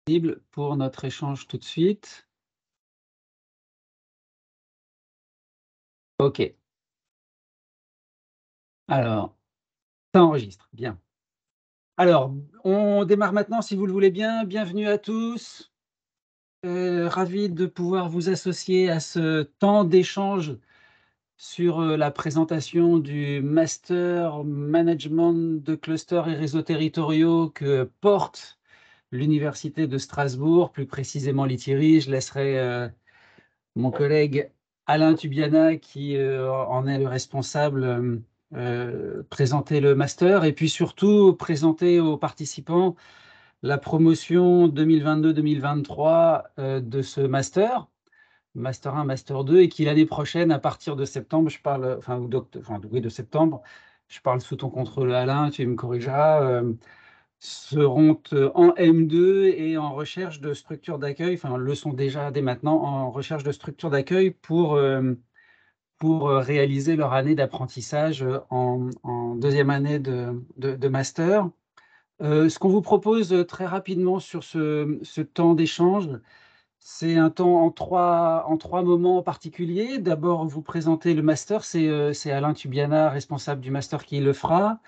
Disponible pour notre échange tout de suite. OK. Alors, ça enregistre, bien. Alors, on démarre maintenant si vous le voulez bien. Bienvenue à tous. Ravi de pouvoir vous associer à ce temps d'échange sur, la présentation du master management de clusters et réseaux territoriaux que porte l'université de Strasbourg, plus précisément l'ITIRI. Je laisserai, mon collègue Alain Tubiana, qui en est le responsable, présenter le master et puis surtout présenter aux participants la promotion 2022-2023 de ce master, master 1, master 2, et qui l'année prochaine, à partir de septembre, je parle, enfin, enfin, oui, de septembre, je parle sous ton contrôle, Alain, tu me corrigeras, seront, en M2 et en recherche de structures d'accueil, enfin le sont déjà dès maintenant, en recherche de structures d'accueil pour réaliser leur année d'apprentissage, en 2e année de master. Ce qu'on vous propose, très rapidement sur ce temps d'échange, c'est un temps en trois moments particuliers. D'abord, vous présentez le master, c'est Alain Tubiana, responsable du master, qui le fera.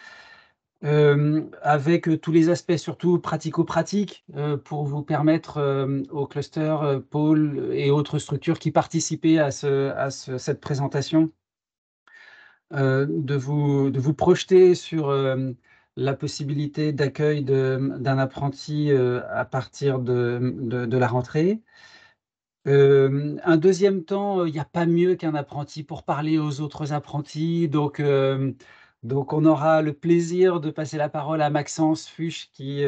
Avec, tous les aspects surtout pratico-pratiques, pour vous permettre, aux clusters, pôles et autres structures qui participaient cette présentation, de vous projeter sur, la possibilité d'accueil d'un apprenti, à partir de la rentrée. Un 2e temps, il n'y a pas mieux qu'un apprenti pour parler aux autres apprentis, donc on aura le plaisir de passer la parole à Maxence Fuchs qui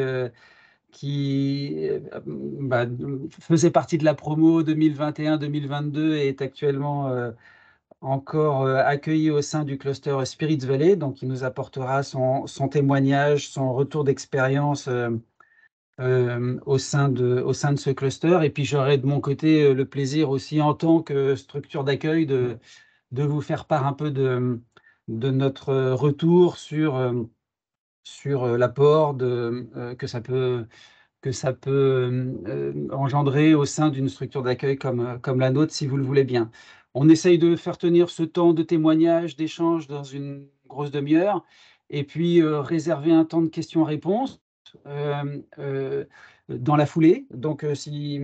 faisait partie de la promo 2021-2022 et est actuellement, encore, accueilli au sein du cluster Spirits Valley. Donc il nous apportera son témoignage, son retour d'expérience, au sein de ce cluster, et puis j'aurai de mon côté, le plaisir aussi en tant que structure d'accueil de vous faire part un peu de notre retour sur l'apport que ça peut engendrer au sein d'une structure d'accueil comme la nôtre, si vous le voulez bien. On essaye de faire tenir ce temps de témoignage, d'échange dans une grosse demi-heure, et puis réserver un temps de questions-réponses dans la foulée. Donc si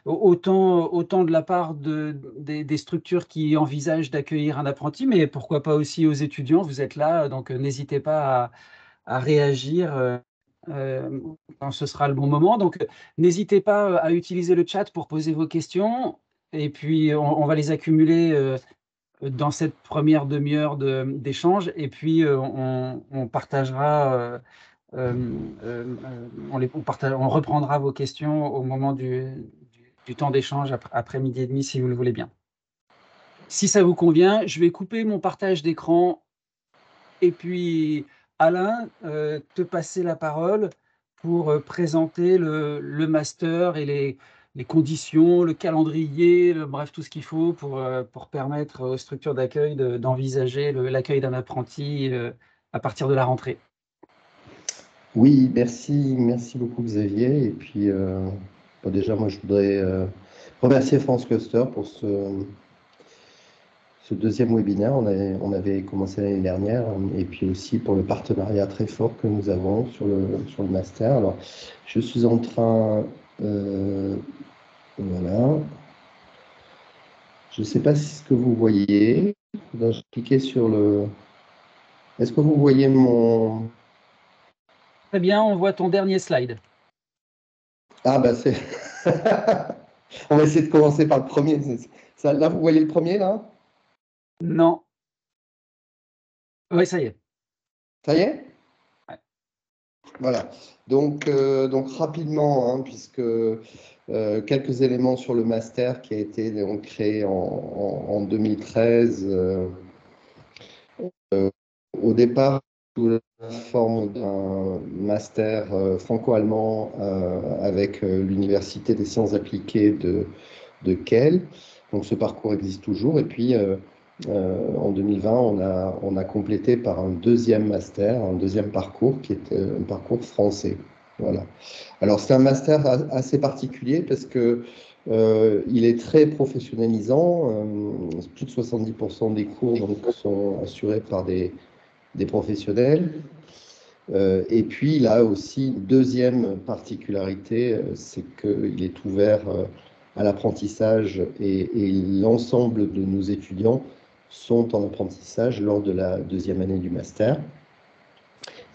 autant de la part des structures qui envisagent d'accueillir un apprenti, mais pourquoi pas aussi aux étudiants. Vous êtes là, donc n'hésitez pas à réagir, quand ce sera le bon moment. Donc, n'hésitez pas, à utiliser le chat pour poser vos questions, et puis on va les accumuler, dans cette première demi-heure d'échange, et puis, on partagera, on reprendra vos questions au moment du temps d'échange après midi et demi, si vous le voulez bien. Si ça vous convient, je vais couper mon partage d'écran, et puis Alain, te passer la parole pour, présenter le master et les conditions, le calendrier, bref, tout ce qu'il faut pour permettre aux structures d'accueil d'envisager l'accueil d'un apprenti, à partir de la rentrée. Oui, merci beaucoup Xavier. Et puis, déjà, moi, je voudrais remercier France Cluster pour ce 2e webinaire. On avait commencé l'année dernière, et puis aussi pour le partenariat très fort que nous avons sur le master. Alors, je suis en train, voilà. Je ne sais pas si ce que vous voyez. Donc, je cliquais sur le. Est-ce que vous voyez mon. Très bien, on voit ton dernier slide. Ah, bah c'est. On va essayer de commencer par le premier. Ça, là, vous voyez le premier, là? Non. Oui, ça y est. Ça y est? Ouais. Voilà. Donc rapidement, hein, puisque quelques éléments sur le master qui a été donc, créé en 2013. Au départ, sous la forme d'un master franco-allemand avec l'Université des sciences appliquées de Kehl. Donc ce parcours existe toujours. Et puis en 2020, on a complété par un 2e master, un 2e parcours qui est un parcours français. Voilà. Alors, c'est un master assez particulier parce que il est très professionnalisant. Plus de 70% des cours donc, sont assurés par des professionnels. Et puis, il a aussi une deuxième particularité, c'est qu'il est ouvert à l'apprentissage et l'ensemble de nos étudiants sont en apprentissage lors de la deuxième année du master.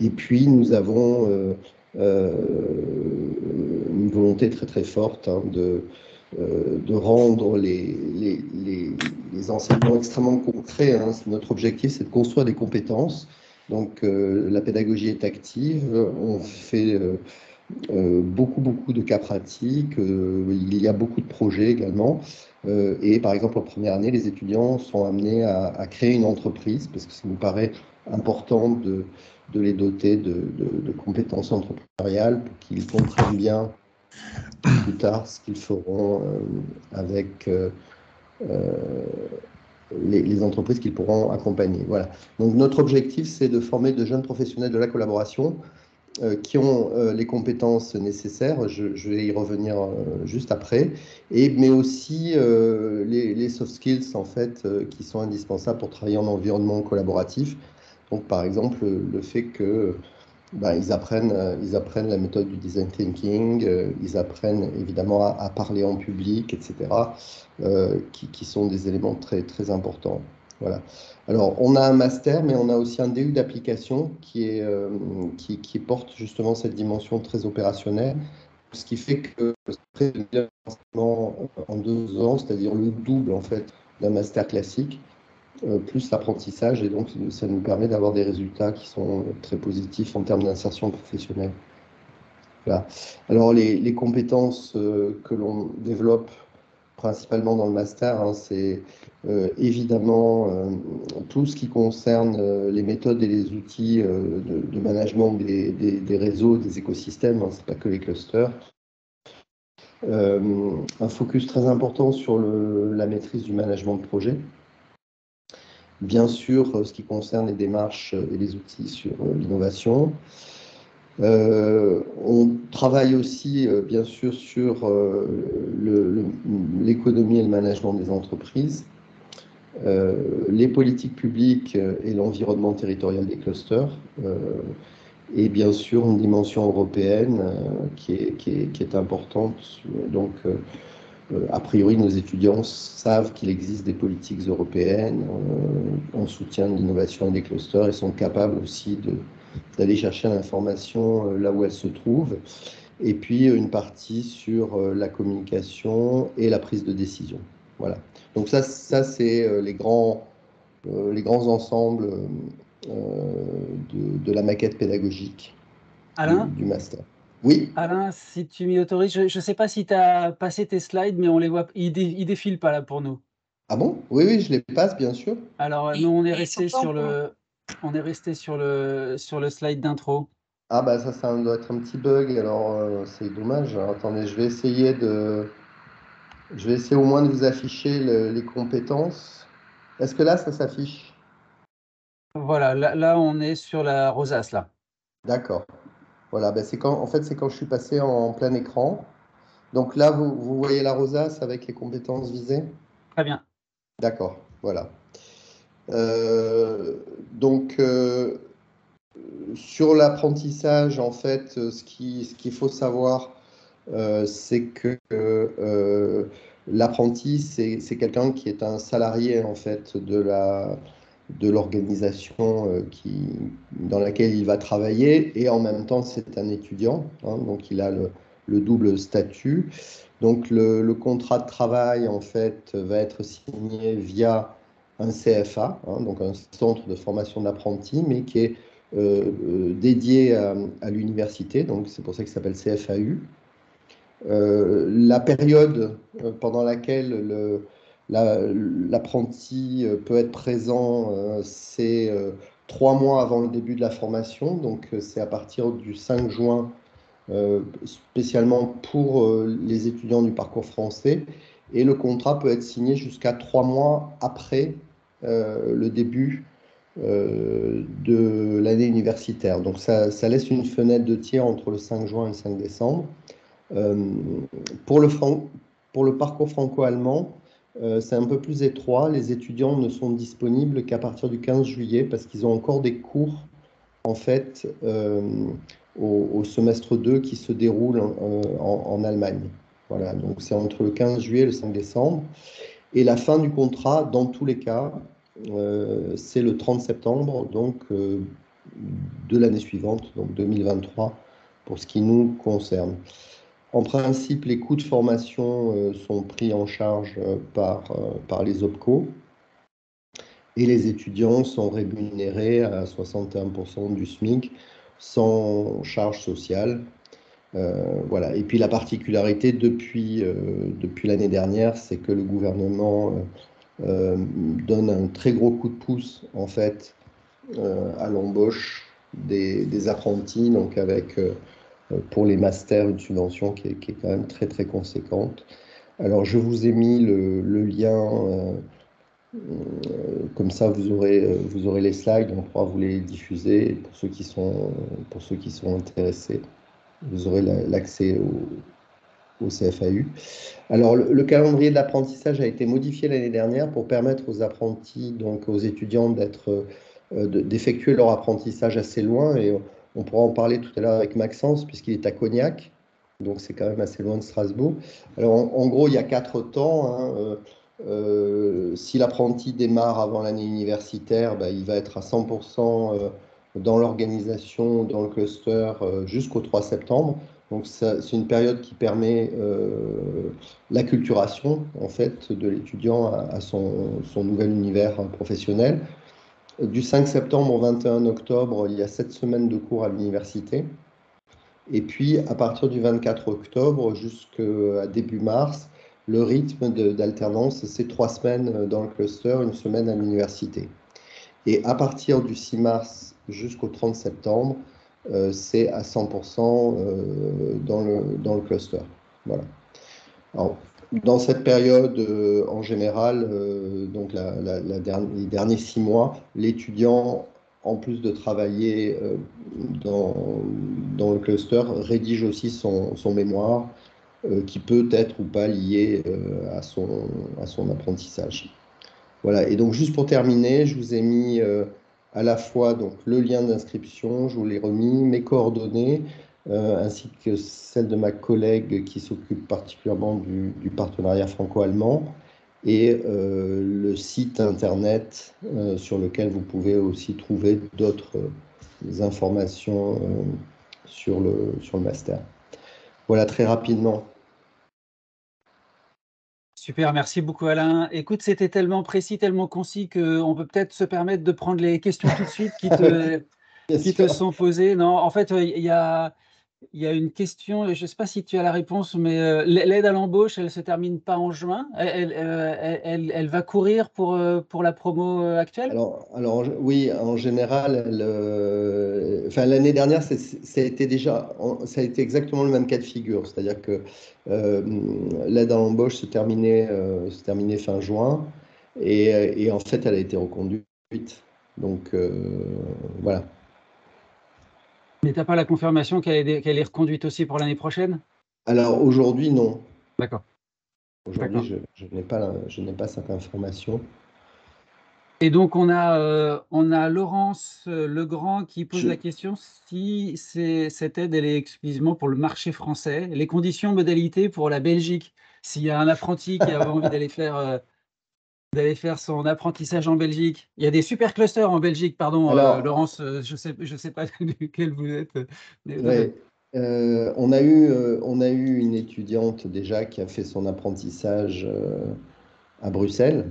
Et puis, nous avons une volonté très très forte de rendre les enseignements extrêmement concrets. Hein. Notre objectif, c'est de construire des compétences. Donc, la pédagogie est active. On fait beaucoup de cas pratiques. Il y a beaucoup de projets également. Et par exemple, en première année, les étudiants sont amenés à créer une entreprise parce que ça nous paraît important de les doter de compétences entrepreneuriales pour qu'ils comprennent bien plus tard ce qu'ils feront avec les entreprises qu'ils pourront accompagner. Voilà. Donc notre objectif, c'est de former de jeunes professionnels de la collaboration qui ont les compétences nécessaires, je vais y revenir juste après, mais aussi les soft skills en fait, qui sont indispensables pour travailler en environnement collaboratif. Donc par exemple, le fait que ils apprennent la méthode du design thinking, ils apprennent évidemment à parler en public, etc., qui sont des éléments très, très importants. Voilà. Alors, on a un master, mais on a aussi un DU d'application qui porte justement cette dimension très opérationnelle, ce qui fait que c'est en 2 ans, c'est-à-dire le double en fait d'un master classique plus l'apprentissage, et donc ça nous permet d'avoir des résultats qui sont très positifs en termes d'insertion professionnelle. Voilà. Alors les compétences que l'on développe principalement dans le master, hein, c'est évidemment tout ce qui concerne les méthodes et les outils de management des réseaux, des écosystèmes, hein, c'est pas que les clusters. Un focus très important sur la maîtrise du management de projet. Bien sûr, ce qui concerne les démarches et les outils sur l'innovation. On travaille aussi, bien sûr, sur l'économie et le management des entreprises, les politiques publiques et l'environnement territorial des clusters, et bien sûr une dimension européenne qui est importante. Donc, a priori, nos étudiants savent qu'il existe des politiques européennes en soutien de l'innovation et des clusters et sont capables aussi d'aller chercher l'information là où elle se trouve. Et puis, une partie sur la communication et la prise de décision. Voilà. Donc ça c'est les grands ensembles de la maquette pédagogique Alain, du master. Oui. Alain, si tu m'y autorises, je ne sais pas si tu as passé tes slides, mais on les voit, ils défilent pas là pour nous. Ah bon? Oui, oui, je les passe, bien sûr. Alors, nous, on est resté sur le slide d'intro. Ah bah ça doit être un petit bug, alors c'est dommage. Alors, attendez, je vais essayer au moins de vous afficher les compétences. Est-ce que là, ça s'affiche? Voilà, là, on est sur la rosace, là. D'accord. Voilà, bah, en fait, c'est quand je suis passé en plein écran. Donc là, vous voyez la rosace avec les compétences visées? Très bien. D'accord, voilà. Euh, donc, sur l'apprentissage, en fait, ce qu'il faut savoir, c'est que l'apprenti, c'est quelqu'un qui est un salarié en fait de l'organisation dans laquelle il va travailler et en même temps c'est un étudiant, hein, donc il a le double statut. Donc le contrat de travail en fait va être signé via un CFA, hein, donc un centre de formation d'apprentis, mais qui est dédié à l'université, donc c'est pour ça qu'il s'appelle CFAU. La période pendant laquelle l'apprenti peut être présent, c'est 3 mois avant le début de la formation, donc c'est à partir du 5 juin, spécialement pour les étudiants du parcours français, et le contrat peut être signé jusqu'à 3 mois après le début de l'année universitaire. Donc ça laisse une fenêtre de tir entre le 5 juin et le 5 décembre. Euh, pour pour le parcours franco-allemand, c'est un peu plus étroit. Les étudiants ne sont disponibles qu'à partir du 15 juillet parce qu'ils ont encore des cours en fait au semestre 2 qui se déroule en Allemagne. Voilà, donc c'est entre le 15 juillet et le 5 décembre. Et la fin du contrat, dans tous les cas, c'est le 30 septembre donc, de l'année suivante, donc 2023, pour ce qui nous concerne. En principe, les coûts de formation sont pris en charge par les OPCO et les étudiants sont rémunérés à 61% du SMIC sans charge sociale. Voilà. Et puis la particularité depuis l'année dernière, c'est que le gouvernement donne un très gros coup de pouce en fait à l'embauche des apprentis, donc avec pour les masters une subvention qui est quand même très très conséquente. Alors je vous ai mis le lien, comme ça vous aurez les slides, on pourra vous les diffuser pour ceux qui sont intéressés. Vous aurez l'accès au CFAU. Alors, le calendrier de l'apprentissage a été modifié l'année dernière pour permettre aux apprentis, donc aux étudiants, d'effectuer leur apprentissage assez loin. Et on pourra en parler tout à l'heure avec Maxence, puisqu'il est à Cognac. Donc, c'est quand même assez loin de Strasbourg. Alors, en gros, il y a 4 temps, hein. Si l'apprenti démarre avant l'année universitaire, il va être à 100% dans l'organisation, dans le cluster, jusqu'au 3 septembre. Donc, c'est une période qui permet l'acculturation en fait, de l'étudiant à son nouvel univers professionnel. Du 5 septembre au 21 octobre, il y a 7 semaines de cours à l'université. Et puis, à partir du 24 octobre jusqu'à début mars, le rythme d'alternance, c'est 3 semaines dans le cluster, une semaine à l'université. Et à partir du 6 mars jusqu'au 30 septembre, c'est à 100% dans le cluster. Voilà. Alors, dans cette période, en général, donc les derniers 6 mois, l'étudiant, en plus de travailler dans le cluster, rédige aussi son mémoire, qui peut être ou pas lié à son apprentissage. Voilà, et donc juste pour terminer, je vous ai mis à la fois donc, le lien d'inscription, je vous l'ai remis, mes coordonnées, ainsi que celles de ma collègue qui s'occupe particulièrement du partenariat franco-allemand, et le site internet sur lequel vous pouvez aussi trouver d'autres informations sur le master. Voilà, très rapidement. Super, merci beaucoup Alain. Écoute, c'était tellement précis, tellement concis qu'on peut peut-être se permettre de prendre les questions tout de suite Bien qui te sûr. sont posées. Non, en fait, il y a une question, je ne sais pas si tu as la réponse, mais l'aide à l'embauche, elle ne se termine pas en juin. Elle va courir pour la promo actuelle? Oui, en général, enfin, l'année dernière, ça a été ça a été exactement le même cas de figure. C'est-à-dire que euh, l'aide à l'embauche se terminait fin juin et en fait, elle a été reconduite. Donc, voilà. Mais tu n'as pas la confirmation qu'elle est reconduite aussi pour l'année prochaine? Alors, aujourd'hui, non. D'accord, Aujourd'hui, d'accord. je n'ai pas cette information. Et donc, on a Laurence Legrand qui pose la Je- question si cette aide, elle est exclusivement pour le marché français. Les conditions, modalités pour la Belgique. S'il y a un apprenti qui a envie d'aller faire son apprentissage en Belgique. Il y a des super clusters en Belgique, pardon, Alors, Laurence, je sais pas duquel vous êtes. Mais tout à fait. ouais, on a eu une étudiante déjà qui a fait son apprentissage à Bruxelles.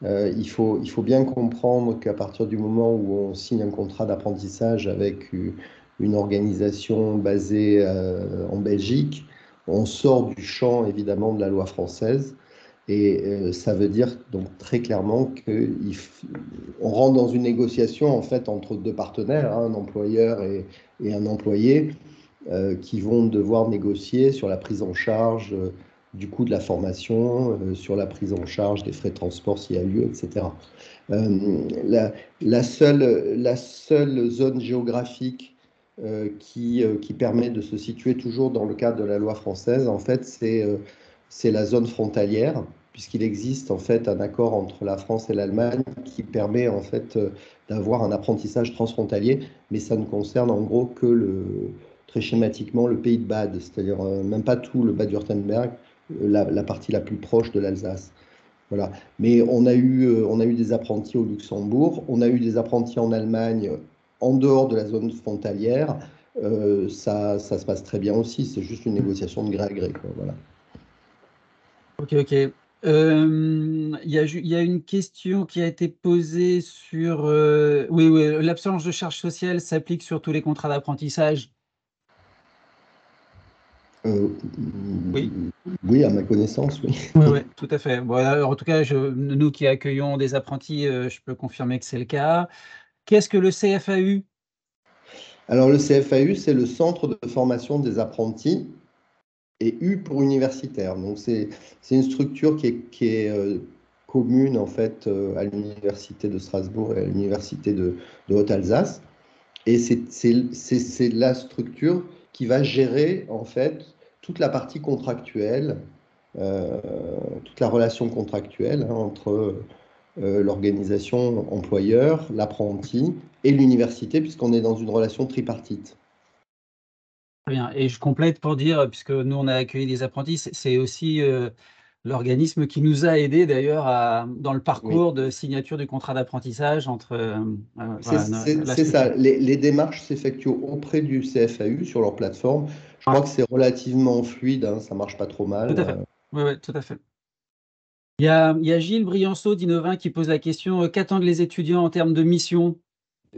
Il faut bien comprendre qu'à partir du moment où on signe un contrat d'apprentissage avec une organisation basée en Belgique, on sort du champ évidemment de la loi française. Et ça veut dire donc très clairement qu'on rentre dans une négociation en fait entre deux partenaires, hein, un employeur et un employé, qui vont devoir négocier sur la prise en charge du coût de la formation, sur la prise en charge des frais de transport s'il y a lieu, etc. La, la seule zone géographique qui permet de se situer toujours dans le cadre de la loi française, en fait, c'est la zone frontalière, puisqu'il existe en fait un accord entre la France et l'Allemagne qui permet en fait d'avoir un apprentissage transfrontalier, mais ça ne concerne en gros que très schématiquement le pays de Bade, c'est-à-dire même pas tout le Bade-Württemberg, la partie la plus proche de l'Alsace. Voilà. Mais on a eu des apprentis au Luxembourg, on a eu des apprentis en Allemagne en dehors de la zone frontalière. Ça se passe très bien aussi, c'est juste une négociation de gré à gré, quoi, voilà. Ok, ok. Il y a une question qui a été posée sur... oui, oui, l'absence de charge sociale s'applique sur tous les contrats d'apprentissage. Euh, Oui, oui, à ma connaissance, oui. oui, oui, tout à fait. Bon, alors, en tout cas, nous qui accueillons des apprentis, je peux confirmer que c'est le cas. Qu'est-ce que le CFAU? Alors le CFAU, c'est le Centre de formation des apprentis et U pour universitaire. Donc c'est une structure qui est commune en fait à l'université de Strasbourg et à l'université de Haute-Alsace. Et c'est la structure qui va gérer en fait toute la partie contractuelle, euh, toute la relation contractuelle hein, entre l'organisation employeur, l'apprenti et l'université, puisqu'on est dans une relation tripartite. Très bien. Et je complète pour dire, puisque nous, on a accueilli des apprentis, c'est aussi l'organisme qui nous a aidés d'ailleurs dans le Oui. parcours de signature du contrat d'apprentissage entre voilà, la C'est structure. ça, les démarches s'effectuent auprès du CFAU sur leur plateforme. Je Ouais, crois que c'est relativement fluide, hein, ça marche pas trop tout mal. à fait. Oui, oui, tout à fait. Il y a Gilles Brianceau d'Innovin qui pose la question, qu'attendent les étudiants en termes de mission?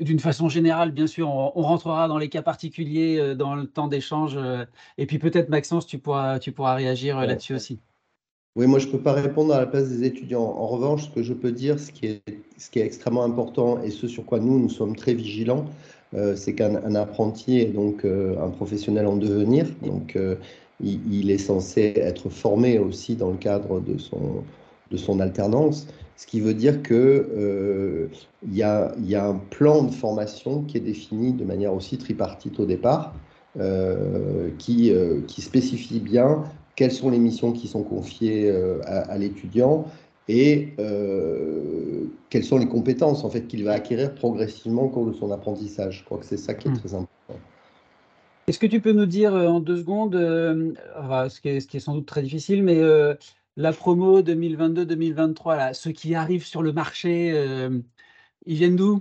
D'une façon générale, bien sûr, on rentrera dans les cas particuliers dans le temps d'échange. Et puis peut-être, Maxence, tu pourras réagir Ouais. là-dessus aussi. Oui, moi je ne peux pas répondre à la place des étudiants. En revanche, ce que je peux dire, ce qui est extrêmement important et ce sur quoi nous sommes très vigilants, c'est qu'un apprenti est donc un professionnel en devenir. Donc il est censé être formé aussi dans le cadre de son alternance. Ce qui veut dire que il y a un plan de formation qui est défini de manière aussi tripartite au départ, qui spécifie bien quelles sont les missions qui sont confiées à l'étudiant et quelles sont les compétences en fait qu'il va acquérir progressivement au cours de son apprentissage. Je crois que c'est ça qui est Hmm. très important. Est-ce que tu peux nous dire en 2 secondes, enfin, ce qui est sans doute très difficile, mais la promo 2022-2023, là, ceux qui arrivent sur le marché, ils viennent d'où?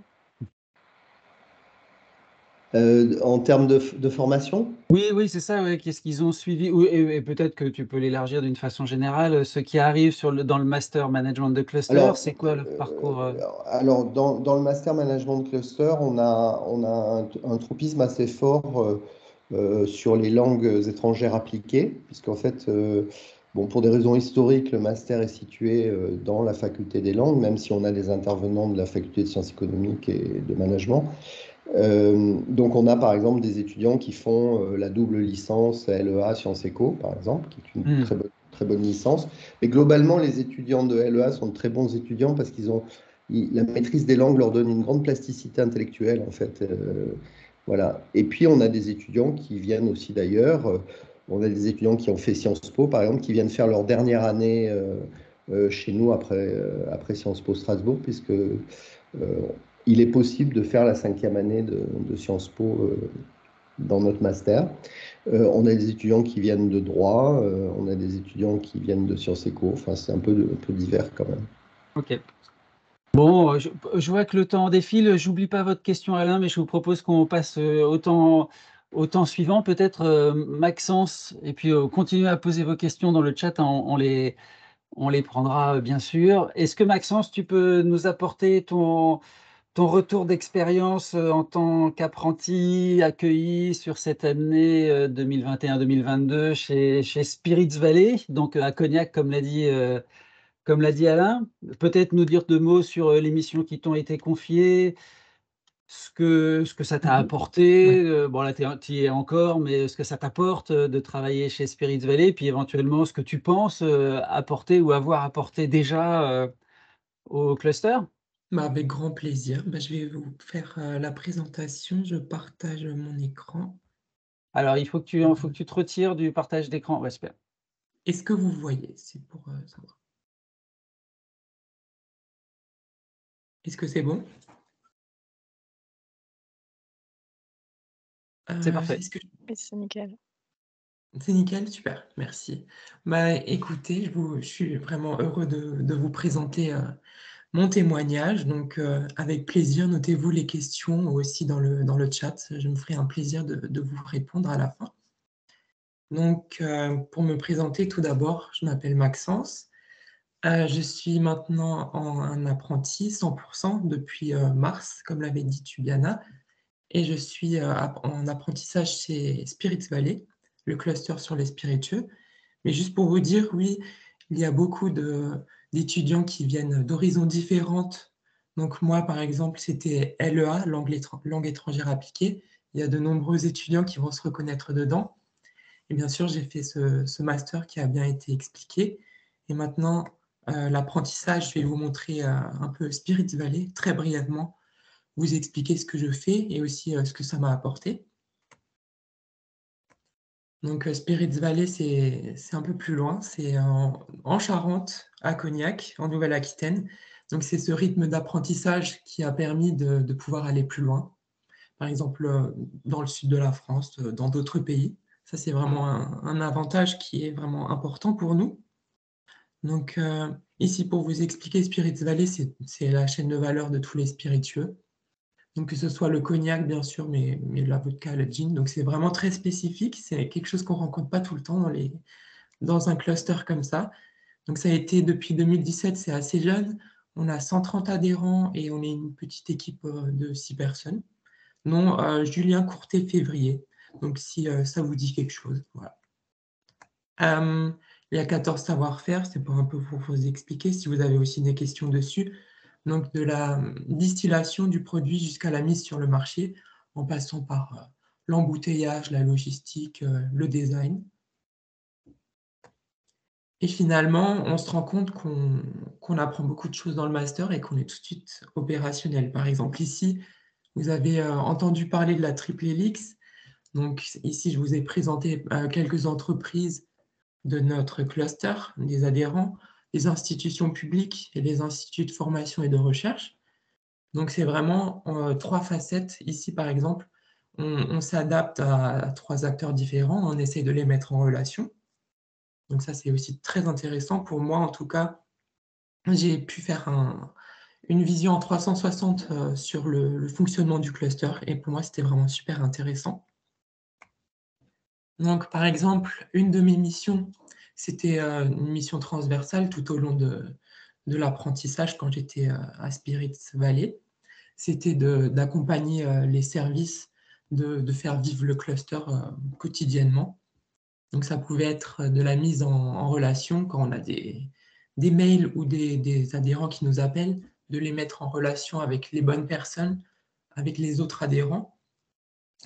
En termes de formation, Oui, oui, c'est ça, ouais. Qu'est-ce qu'ils ont suivi? Et peut-être que tu peux l'élargir d'une façon générale. Ceux qui arrivent dans le master management de cluster, alors, c'est quoi le parcours? alors dans le master management de cluster, on a un tropisme assez fort sur les langues étrangères appliquées, puisqu'en fait, bon, pour des raisons historiques, le master est situé dans la faculté des langues, même si on a des intervenants de la faculté de sciences économiques et de management. Donc on a par exemple des étudiants qui font la double licence LEA Sciences Éco, par exemple, qui est une Hmm. très bonne licence. Mais globalement, les étudiants de LEA sont de très bons étudiants parce la maîtrise des langues leur donne une grande plasticité intellectuelle, en fait. Voilà. Et puis on a des étudiants qui viennent aussi d'ailleurs. On a des étudiants qui ont fait Sciences Po, par exemple, qui viennent faire leur dernière année chez nous après Sciences Po Strasbourg, puisque il est possible de faire la 5e année de Sciences Po dans notre master. On a des étudiants qui viennent de droit, on a des étudiants qui viennent de Sciences Éco, enfin c'est un peu divers quand même. Ok. Bon, je vois que le temps défile. J'oublie pas votre question, Alain, mais je vous propose qu'on passe au temps suivant. Peut-être Maxence, et puis continuez à poser vos questions dans le chat, hein, on les prendra bien sûr. Est-ce que Maxence, tu peux nous apporter ton retour d'expérience en tant qu'apprenti accueilli sur cette année 2021-2022 chez Spirits Valley, donc à Cognac, comme l'a dit Alain? Peut-être nous dire 2 mots sur les missions qui t'ont été confiées, ce que ça t'a Mmh. Ouais. apporté, bon là, tu y es encore, mais ce que ça t'apporte, de travailler chez Spirit Valley, puis éventuellement ce que tu penses, apporter ou avoir apporté déjà, au cluster? Bah, avec grand plaisir. Bah, je vais vous faire, la présentation. Je partage mon écran. Alors il faut que Mmh. tu te retires du partage d'écran. Ouais, super. Est-ce que vous voyez? C'est pour, savoir. Est-ce que c'est bon? C'est parfait. Est-ce que Oui, c'est nickel. c'est nickel? Super, merci. Bah, écoutez, je suis vraiment heureux de vous présenter, mon témoignage. Donc, avec plaisir, notez-vous les questions aussi dans le chat. Je me ferai un plaisir de vous répondre à la fin. Donc, pour me présenter, tout d'abord, je m'appelle Maxence. Je suis maintenant un apprenti 100 depuis, mars, comme l'avait dit Tubiana, et je suis, en apprentissage chez Spirit Valley, le cluster sur les spiritueux. Mais juste pour vous dire, oui, il y a beaucoup d'étudiants qui viennent d'horizons différentes. Donc moi, par exemple, c'était LEA, langue étrangère appliquée. Il y a de nombreux étudiants qui vont se reconnaître dedans. Et bien sûr, j'ai fait ce master qui a bien été expliqué. Et maintenant, l'apprentissage, je vais vous montrer, un peu Spirit Valley, très brièvement, vous expliquer ce que je fais et aussi, ce que ça m'a apporté. Donc, Spirits Valley, c'est un peu plus loin, c'est en Charente, à Cognac, en Nouvelle-Aquitaine. Donc c'est ce rythme d'apprentissage qui a permis de pouvoir aller plus loin. Par exemple, dans le sud de la France, dans d'autres pays. Ça, c'est vraiment un avantage qui est vraiment important pour nous. Donc, ici, pour vous expliquer, Spirits Valley, c'est la chaîne de valeur de tous les spiritueux. Donc que ce soit le cognac, bien sûr, mais la vodka, le gin. Donc c'est vraiment très spécifique. C'est quelque chose qu'on ne rencontre pas tout le temps dans un cluster comme ça. Donc ça a été depuis 2017, c'est assez jeune. On a 130 adhérents et on est une petite équipe de 6 personnes. Non, Julien Courtet-Février. Donc si ça vous dit quelque chose, voilà. Il y a 14 savoir-faire, c'est pour un peu pour vous expliquer, si vous avez aussi des questions dessus. Donc de la distillation du produit jusqu'à la mise sur le marché, en passant par l'embouteillage, la logistique, le design. Et finalement, on se rend compte qu'on apprend beaucoup de choses dans le master et qu'on est tout de suite opérationnel. Par exemple, ici, vous avez entendu parler de la triple helix. Donc ici, je vous ai présenté quelques entreprises de notre cluster, des adhérents, les institutions publiques et les instituts de formation et de recherche. Donc c'est vraiment 3 facettes. Ici, par exemple, on s'adapte à 3 acteurs différents, on essaie de les mettre en relation. Donc ça, c'est aussi très intéressant pour moi, en tout cas. J'ai pu faire une vision en 360 sur le fonctionnement du cluster et pour moi, c'était vraiment super intéressant. Donc par exemple, une de mes missions, c'était, une mission transversale tout au long de l'apprentissage quand j'étais, à Spirit Valley. C'était d'accompagner, les services, de faire vivre le cluster, quotidiennement. Donc ça pouvait être de la mise en relation quand on a des mails ou des adhérents qui nous appellent, de les mettre en relation avec les bonnes personnes, avec les autres adhérents,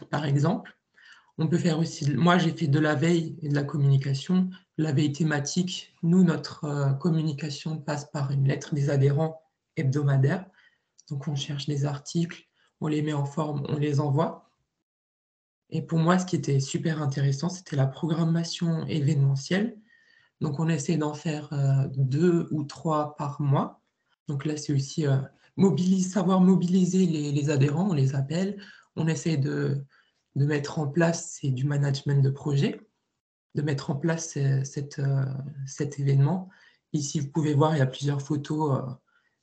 par exemple. On peut faire aussi moi, j'ai fait de la veille et de la communication. La veille thématique, nous, notre, communication passe par une lettre des adhérents hebdomadaire. Donc on cherche des articles, on les met en forme, on les envoie. Et pour moi, ce qui était super intéressant, c'était la programmation événementielle. Donc on essaie d'en faire, 2 ou 3 par mois. Donc là, c'est aussi, savoir mobiliser les adhérents, on les appelle. On essaie de mettre en place, c'est du management de projet, de mettre en place, cet événement. Ici, vous pouvez voir, il y a plusieurs photos,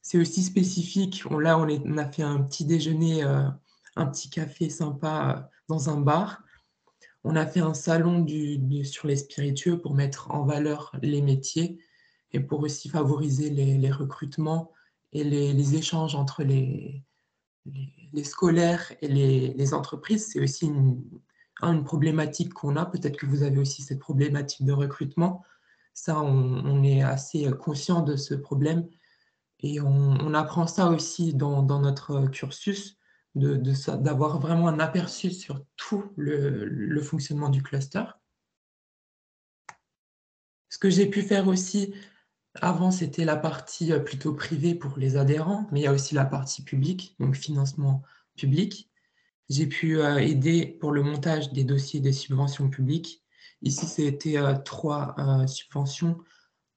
c'est aussi spécifique. On a fait un petit déjeuner, un petit café sympa, dans un bar. On a fait un salon sur les spiritueux pour mettre en valeur les métiers et pour aussi favoriser les recrutements et les échanges entre les scolaires et les entreprises. C'est aussi une problématique qu'on a. Peut-être que vous avez aussi cette problématique de recrutement. Ça, on est assez conscient de ce problème et on apprend ça aussi dans notre cursus, d'avoir vraiment un aperçu sur tout le fonctionnement du cluster. Ce que j'ai pu faire aussi avant, c'était la partie plutôt privée pour les adhérents, mais il y a aussi la partie publique, donc financement public. J'ai pu aider pour le montage des dossiers des subventions publiques. Ici, c'était 3 subventions: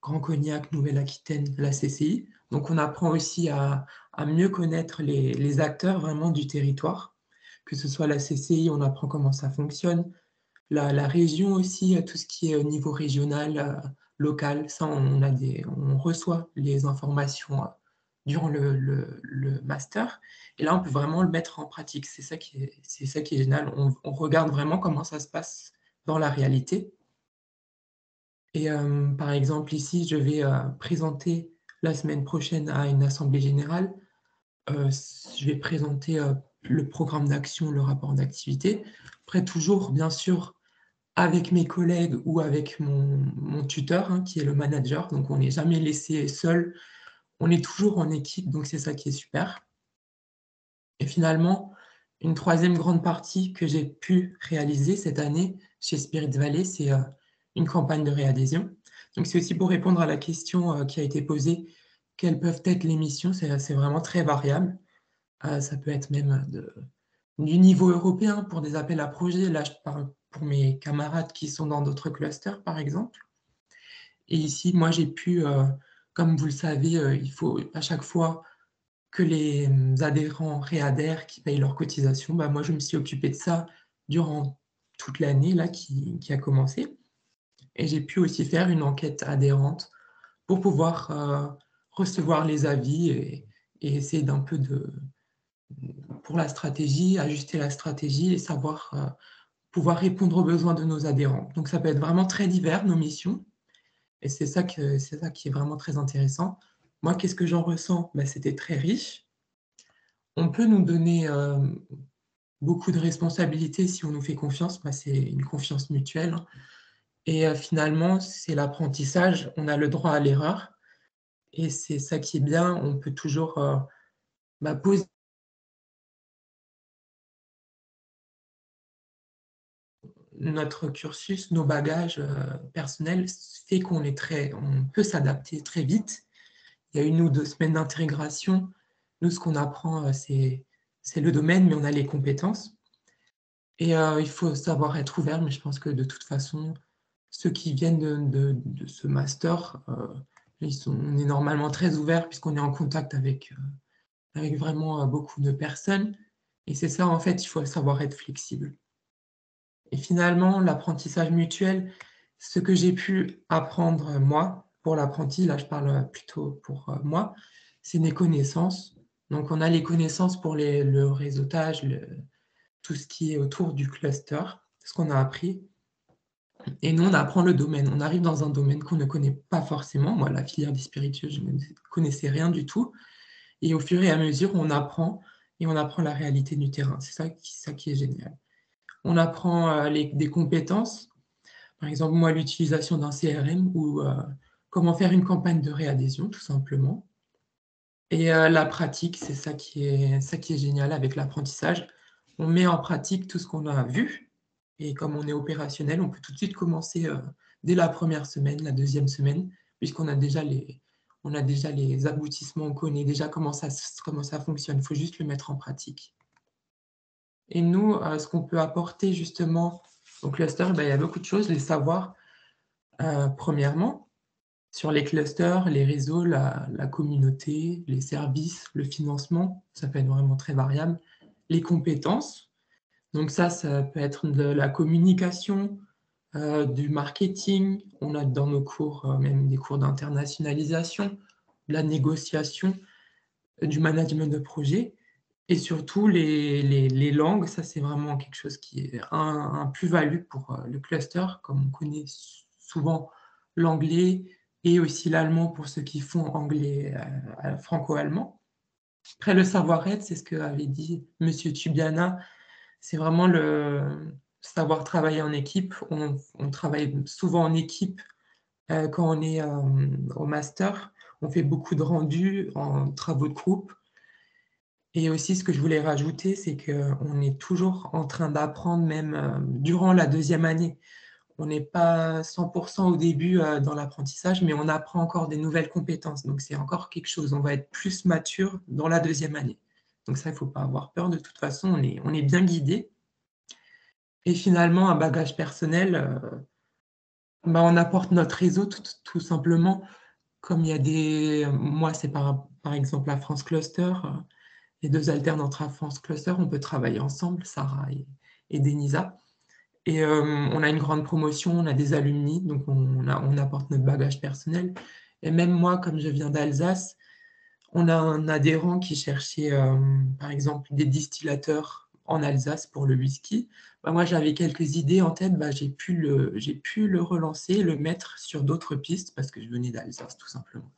Grand Cognac, Nouvelle-Aquitaine, la CCI. Donc on apprend aussi à mieux connaître les acteurs vraiment du territoire, que ce soit la CCI, on apprend comment ça fonctionne, la région aussi, tout ce qui est au niveau régional, local, ça on reçoit les informations durant le master, et là on peut vraiment le mettre en pratique. C'est ça qui est génial. On regarde vraiment comment ça se passe dans la réalité. Et par exemple ici, je vais présenter la semaine prochaine à une assemblée générale, je vais présenter le programme d'action, le rapport d'activité. Après toujours bien sûr avec mes collègues ou avec mon tuteur, qui est le manager, donc on n'est jamais laissé seul, on est toujours en équipe, donc c'est ça qui est super. Et finalement, une troisième grande partie que j'ai pu réaliser cette année chez Spirit Valley, c'est une campagne de réadhésion. Donc c'est aussi pour répondre à la question qui a été posée: quelles peuvent être les missions? C'est vraiment très variable. Ça peut être même du niveau européen pour des appels à projets. Là, je parle pour mes camarades qui sont dans d'autres clusters, par exemple. Et ici, moi, j'ai pu, comme vous le savez, il faut à chaque fois que les adhérents réadhèrent, qui payent leurs cotisations, bah, moi, je me suis occupée de ça durant toute l'année là qui a commencé, et j'ai pu aussi faire une enquête adhérente pour pouvoir recevoir les avis et essayer d'un peu pour la stratégie, ajuster la stratégie et savoir pouvoir répondre aux besoins de nos adhérents. Donc ça peut être vraiment très divers, nos missions, et c'est ça qui est vraiment très intéressant. Moi, qu'est-ce que j'en ressens? Bah, c'était très riche. On peut nous donner beaucoup de responsabilités si on nous fait confiance. Bah, c'est une confiance mutuelle, et finalement, c'est l'apprentissage. On a le droit à l'erreur, et c'est ça qui est bien. On peut toujours poser notre cursus, nos bagages personnels fait on peut s'adapter très vite. Il y a 1 ou 2 semaines d'intégration. Nous, ce qu'on apprend, c'est le domaine, mais on a les compétences, et il faut savoir être ouvert. Mais je pense que de toute façon, ceux qui viennent de ce master, on est normalement très ouverts puisqu'on est en contact avec vraiment beaucoup de personnes, et c'est ça, en fait, il faut savoir être flexible. Et finalement, l'apprentissage mutuel, ce que j'ai pu apprendre, moi, pour l'apprenti, là je parle plutôt pour moi, c'est mes connaissances. Donc on a les connaissances pour le réseautage, tout ce qui est autour du cluster, ce qu'on a appris. Et nous, on apprend le domaine. On arrive dans un domaine qu'on ne connaît pas forcément. Moi, la filière des spiritueux, je ne connaissais rien du tout. Et au fur et à mesure, on apprend, et on apprend la réalité du terrain. C'est ça qui est génial. On apprend des compétences. Par exemple, moi, l'utilisation d'un CRM, ou comment faire une campagne de réadhésion, tout simplement. Et la pratique, c'est ça qui est génial avec l'apprentissage. On met en pratique tout ce qu'on a vu, et comme on est opérationnel, on peut tout de suite commencer dès la première semaine, la deuxième semaine, puisqu'on a déjà les aboutissements, on connaît déjà comment ça fonctionne. Il faut juste le mettre en pratique. Et nous, ce qu'on peut apporter justement au cluster, il y a beaucoup de choses. Les savoirs, premièrement, sur les clusters, les réseaux, la communauté, les services, le financement, ça peut être vraiment très variable. Les compétences, donc ça peut être de la communication, du marketing. On a dans nos cours même des cours d'internationalisation, de la négociation, du management de projet, et surtout les langues. Ça, c'est vraiment quelque chose qui est un plus-value pour le cluster, comme on connaît souvent l'anglais et aussi l'allemand pour ceux qui font anglais franco-allemand. Après, le savoir-être, c'est ce qu'avait dit Monsieur Tubiana, c'est vraiment le savoir travailler en équipe. On travaille souvent en équipe quand on est au master. On fait beaucoup de rendus en travaux de groupe, Et aussi, ce que je voulais rajouter, c'est qu'on est toujours en train d'apprendre, même durant la deuxième année. On n'est pas 100% au début dans l'apprentissage, mais on apprend encore des nouvelles compétences. Donc, c'est encore quelque chose. On va être plus mature dans la deuxième année. Donc ça, il ne faut pas avoir peur. De toute façon, on est bien guidé. Et finalement, un bagage personnel, on apporte notre réseau tout simplement. Comme il y a moi, c'est par exemple la France Cluster, les deux alternantes à France Cluster, on peut travailler ensemble, Sarah et Denisa. Et on a une grande promotion, on a des alumni, donc on apporte notre bagage personnel. Et même moi, comme je viens d'Alsace, on a un adhérent qui cherchait, par exemple, des distillateurs en Alsace pour le whisky. Moi, j'avais quelques idées en tête, j'ai pu le relancer, le mettre sur d'autres pistes parce que je venais d'Alsace, tout simplement.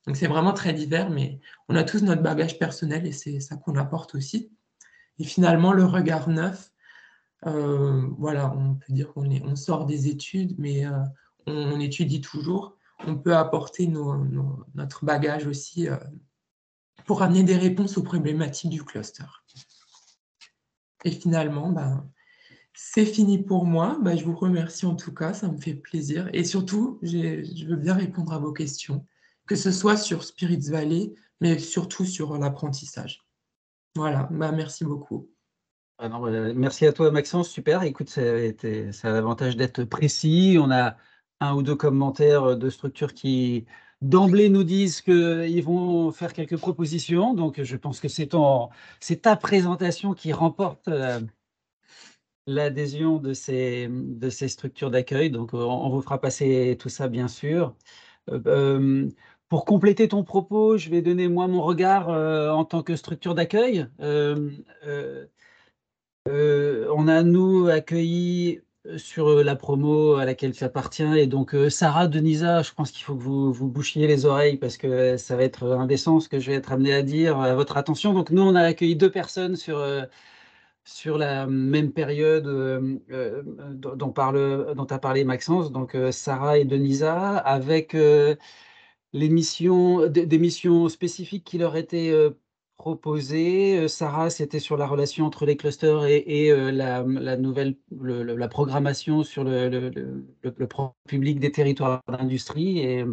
Donc, c'est vraiment très divers, mais on a tous notre bagage personnel et c'est ça qu'on apporte aussi. Et finalement, le regard neuf, voilà, on peut dire on sort des études, mais on étudie toujours. On peut apporter notre bagage aussi pour amener des réponses aux problématiques du cluster. Et finalement, c'est fini pour moi. Je vous remercie en tout cas, ça me fait plaisir. Et surtout, je veux bien répondre à vos questions, que ce soit sur Spirits Valley, mais surtout sur l'apprentissage. Voilà, merci beaucoup. Ah non, merci à toi, Maxence. Super. Écoute, ça a l'avantage d'être précis. On a un ou deux commentaires de structures qui, d'emblée, nous disent qu'ils vont faire quelques propositions. Donc, je pense que c'est ta présentation qui remporte l'adhésion de ces structures d'accueil. Donc, on vous fera passer tout ça, bien sûr. Pour compléter ton propos, je vais donner, moi, mon regard en tant que structure d'accueil. On a, nous, accueilli sur la promo à laquelle tu appartiens. Et donc, Sarah, Denisa, je pense qu'il faut que vous bouchiez les oreilles parce que ça va être indécent ce que je vais être amené à dire à votre attention. Donc, nous, on a accueilli 2 personnes sur la même période dont a parlé Maxence, donc Sarah et Denisa, avec des missions spécifiques qui leur étaient proposées. Sarah, c'était sur la relation entre les clusters et la programmation sur le public des territoires d'industrie. Et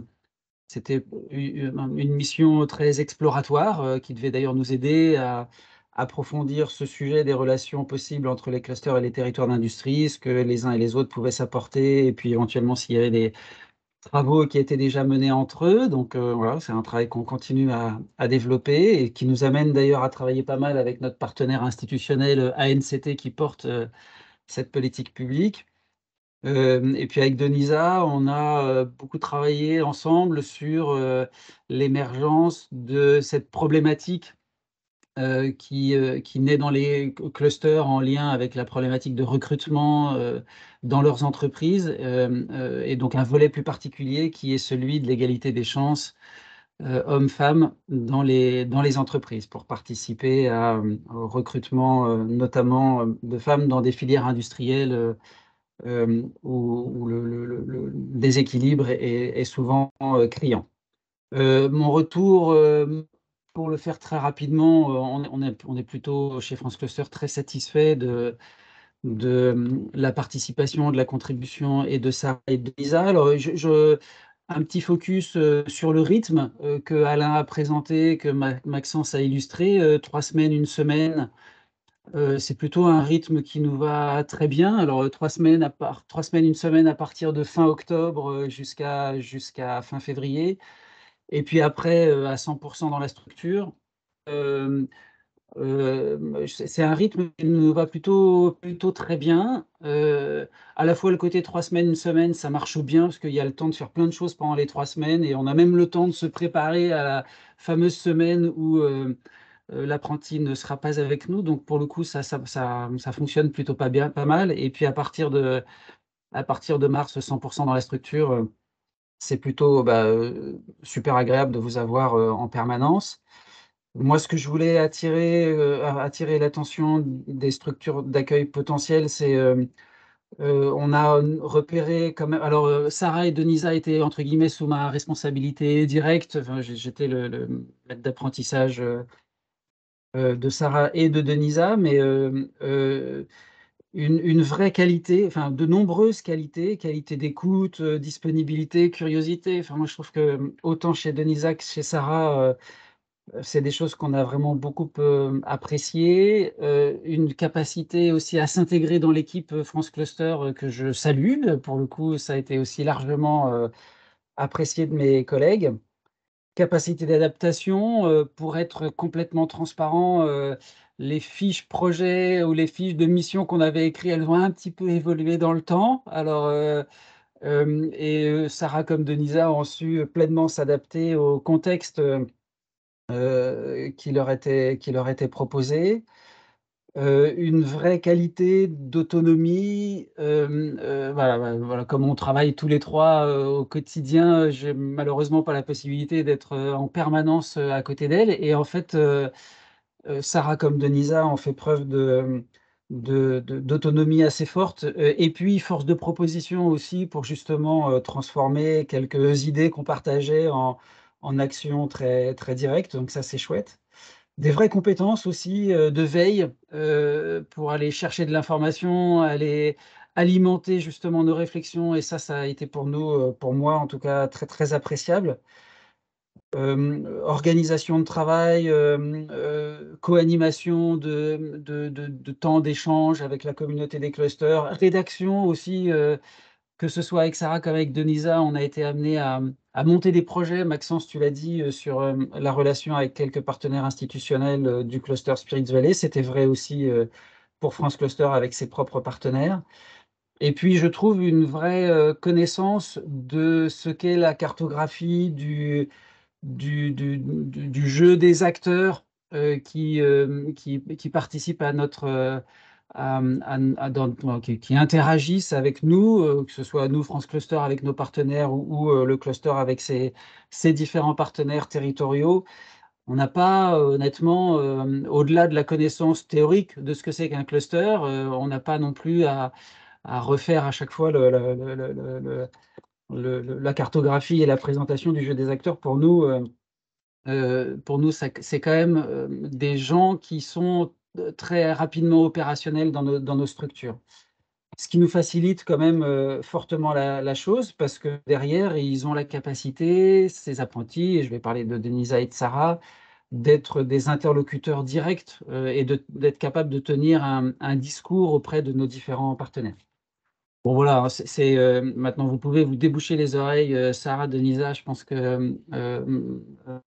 c'était une mission très exploratoire qui devait d'ailleurs nous aider à approfondir ce sujet des relations possibles entre les clusters et les territoires d'industrie, ce que les uns et les autres pouvaient s'apporter, et puis éventuellement s'il y avait des travaux qui étaient déjà menés entre eux. Donc voilà, c'est un travail qu'on continue à développer et qui nous amène d'ailleurs à travailler pas mal avec notre partenaire institutionnel ANCT qui porte cette politique publique. Et puis avec Denisa, on a beaucoup travaillé ensemble sur l'émergence de cette problématique qui naît dans les clusters en lien avec la problématique de recrutement dans leurs entreprises, et donc un volet plus particulier qui est celui de l'égalité des chances hommes-femmes dans les entreprises pour participer au recrutement notamment de femmes dans des filières industrielles où le déséquilibre est souvent criant. Mon retour, pour le faire très rapidement, on est plutôt chez France Cluster très satisfait de la participation, de la contribution et de Sarah et de Lisa. Alors, un petit focus sur le rythme que Alain a présenté, que Maxence a illustré, 3 semaines, 1 semaine. C'est plutôt un rythme qui nous va très bien. Alors, 3 semaines, 1 semaine à partir de fin octobre jusqu'à fin février. Et puis après, à 100% dans la structure. C'est un rythme qui nous va plutôt très bien. À la fois le côté 3 semaines, 1 semaine, ça marche bien parce qu'il y a le temps de faire plein de choses pendant les 3 semaines et on a même le temps de se préparer à la fameuse semaine où l'apprenti ne sera pas avec nous. Donc pour le coup, ça fonctionne plutôt pas mal. Et puis à partir de mars, 100% dans la structure, c'est plutôt super agréable de vous avoir en permanence. Moi, ce que je voulais attirer l'attention des structures d'accueil potentielles, c'est on a repéré quand même. Alors, Sarah et Denisa étaient entre guillemets sous ma responsabilité directe. Enfin, j'étais le maître d'apprentissage de Sarah et de Denisa, mais une vraie qualité, enfin de nombreuses qualités, qualité d'écoute, disponibilité, curiosité. Enfin moi je trouve que, autant chez Denisa que chez Sarah, c'est des choses qu'on a vraiment beaucoup, appréciées. Une capacité aussi à s'intégrer dans l'équipe, France Cluster, que je salue. Pour le coup, ça a été aussi largement, apprécié de mes collègues. Capacité d'adaptation, pour être complètement transparent, les fiches projets ou les fiches de mission qu'on avait écrites, elles ont un petit peu évolué dans le temps. Alors, Sarah comme Denisa ont su pleinement s'adapter au contexte, qui leur était proposé. Une vraie qualité d'autonomie, voilà, comme on travaille tous les 3 au quotidien, j'ai malheureusement pas la possibilité d'être, en permanence, à côté d'elle et en fait, Sarah comme Denisa ont fait preuve d'autonomie assez forte, et puis force de proposition aussi pour justement, transformer quelques idées qu'on partageait en actions très, très directes, donc ça, c'est chouette. Des vraies compétences aussi, de veille, pour aller chercher de l'information, aller alimenter justement nos réflexions et ça a été pour nous, pour moi en tout cas, très, très appréciable. Organisation de travail, co-animation de temps d'échange avec la communauté des clusters, rédaction aussi, que ce soit avec Sarah comme avec Denisa, on a été amenés à monter des projets. Maxence, tu l'as dit, sur, la relation avec quelques partenaires institutionnels, du cluster Spirits Valley. C'était vrai aussi, pour France Cluster avec ses propres partenaires. Et puis je trouve une vraie, connaissance de ce qu'est la cartographie du jeu des acteurs, qui participent à notre, à dans qui interagissent avec nous, que ce soit nous, France Cluster, avec nos partenaires ou le cluster avec ses différents partenaires territoriaux. On n'a pas, honnêtement, au-delà de la connaissance théorique de ce que c'est qu'un cluster, on n'a pas non plus à refaire à chaque fois la cartographie et la présentation du jeu des acteurs. Pour nous, ça c'est quand même, des gens qui sont, très rapidement opérationnels dans nos structures. Ce qui nous facilite quand même, fortement la chose parce que derrière, ils ont la capacité, ces apprentis et je vais parler de Denisa et de Sarah, d'être des interlocuteurs directs, et d'être capables de tenir un discours auprès de nos différents partenaires. Bon voilà, hein, maintenant vous pouvez vous déboucher les oreilles, Sarah, Denisa, je pense que,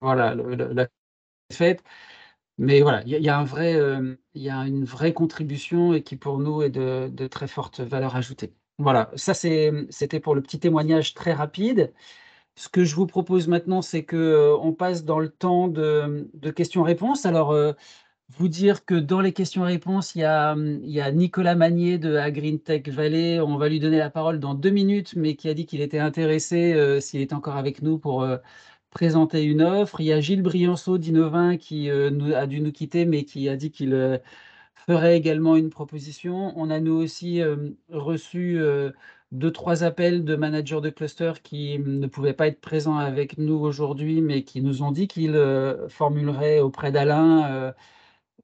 voilà, la fête. Mais voilà, il y a un vrai, il y a une vraie contribution et qui pour nous est de très forte valeur ajoutée. Voilà, ça c'était pour le petit témoignage très rapide. Ce que je vous propose maintenant, c'est que, on passe dans le temps de questions-réponses. Alors, vous dire que dans les questions-réponses, il y a Nicolas Magnier de AgreenTech Valley. On va lui donner la parole dans 2 minutes, mais qui a dit qu'il était intéressé, s'il est encore avec nous, pour, présenter une offre. Il y a Gilles Brianceau d'Innovin qui, a dû nous quitter, mais qui a dit qu'il, ferait également une proposition. On a nous aussi, reçu, 2-3 appels de managers de cluster qui, ne pouvaient pas être présents avec nous aujourd'hui, mais qui nous ont dit qu'ils, formuleraient auprès d'Alain,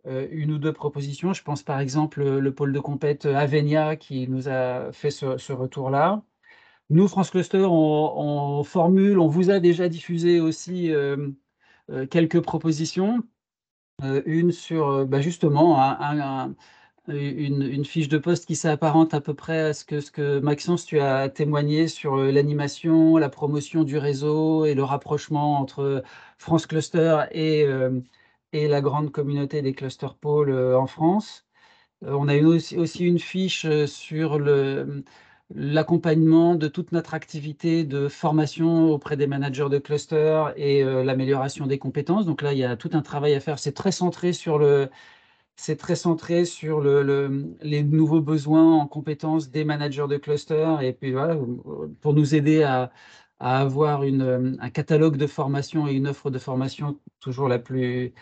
1 ou 2 propositions. Je pense par exemple, le pôle de compète, Avenia qui nous a fait ce retour-là. Nous, France Cluster, on formule, on vous a déjà diffusé aussi, quelques propositions. Une sur, justement une fiche de poste qui s'apparente à peu près à ce que Maxence, tu as témoigné sur, l'animation, la promotion du réseau et le rapprochement entre France Cluster et la grande communauté des cluster pôles, en France. On a eu aussi une fiche, sur l'accompagnement de toute notre activité de formation auprès des managers de cluster et l'amélioration des compétences. Donc là, il y a tout un travail à faire. C'est très centré sur les nouveaux besoins en compétences des managers de cluster et puis voilà, pour nous aider à avoir un catalogue de formation et une offre de formation toujours la plus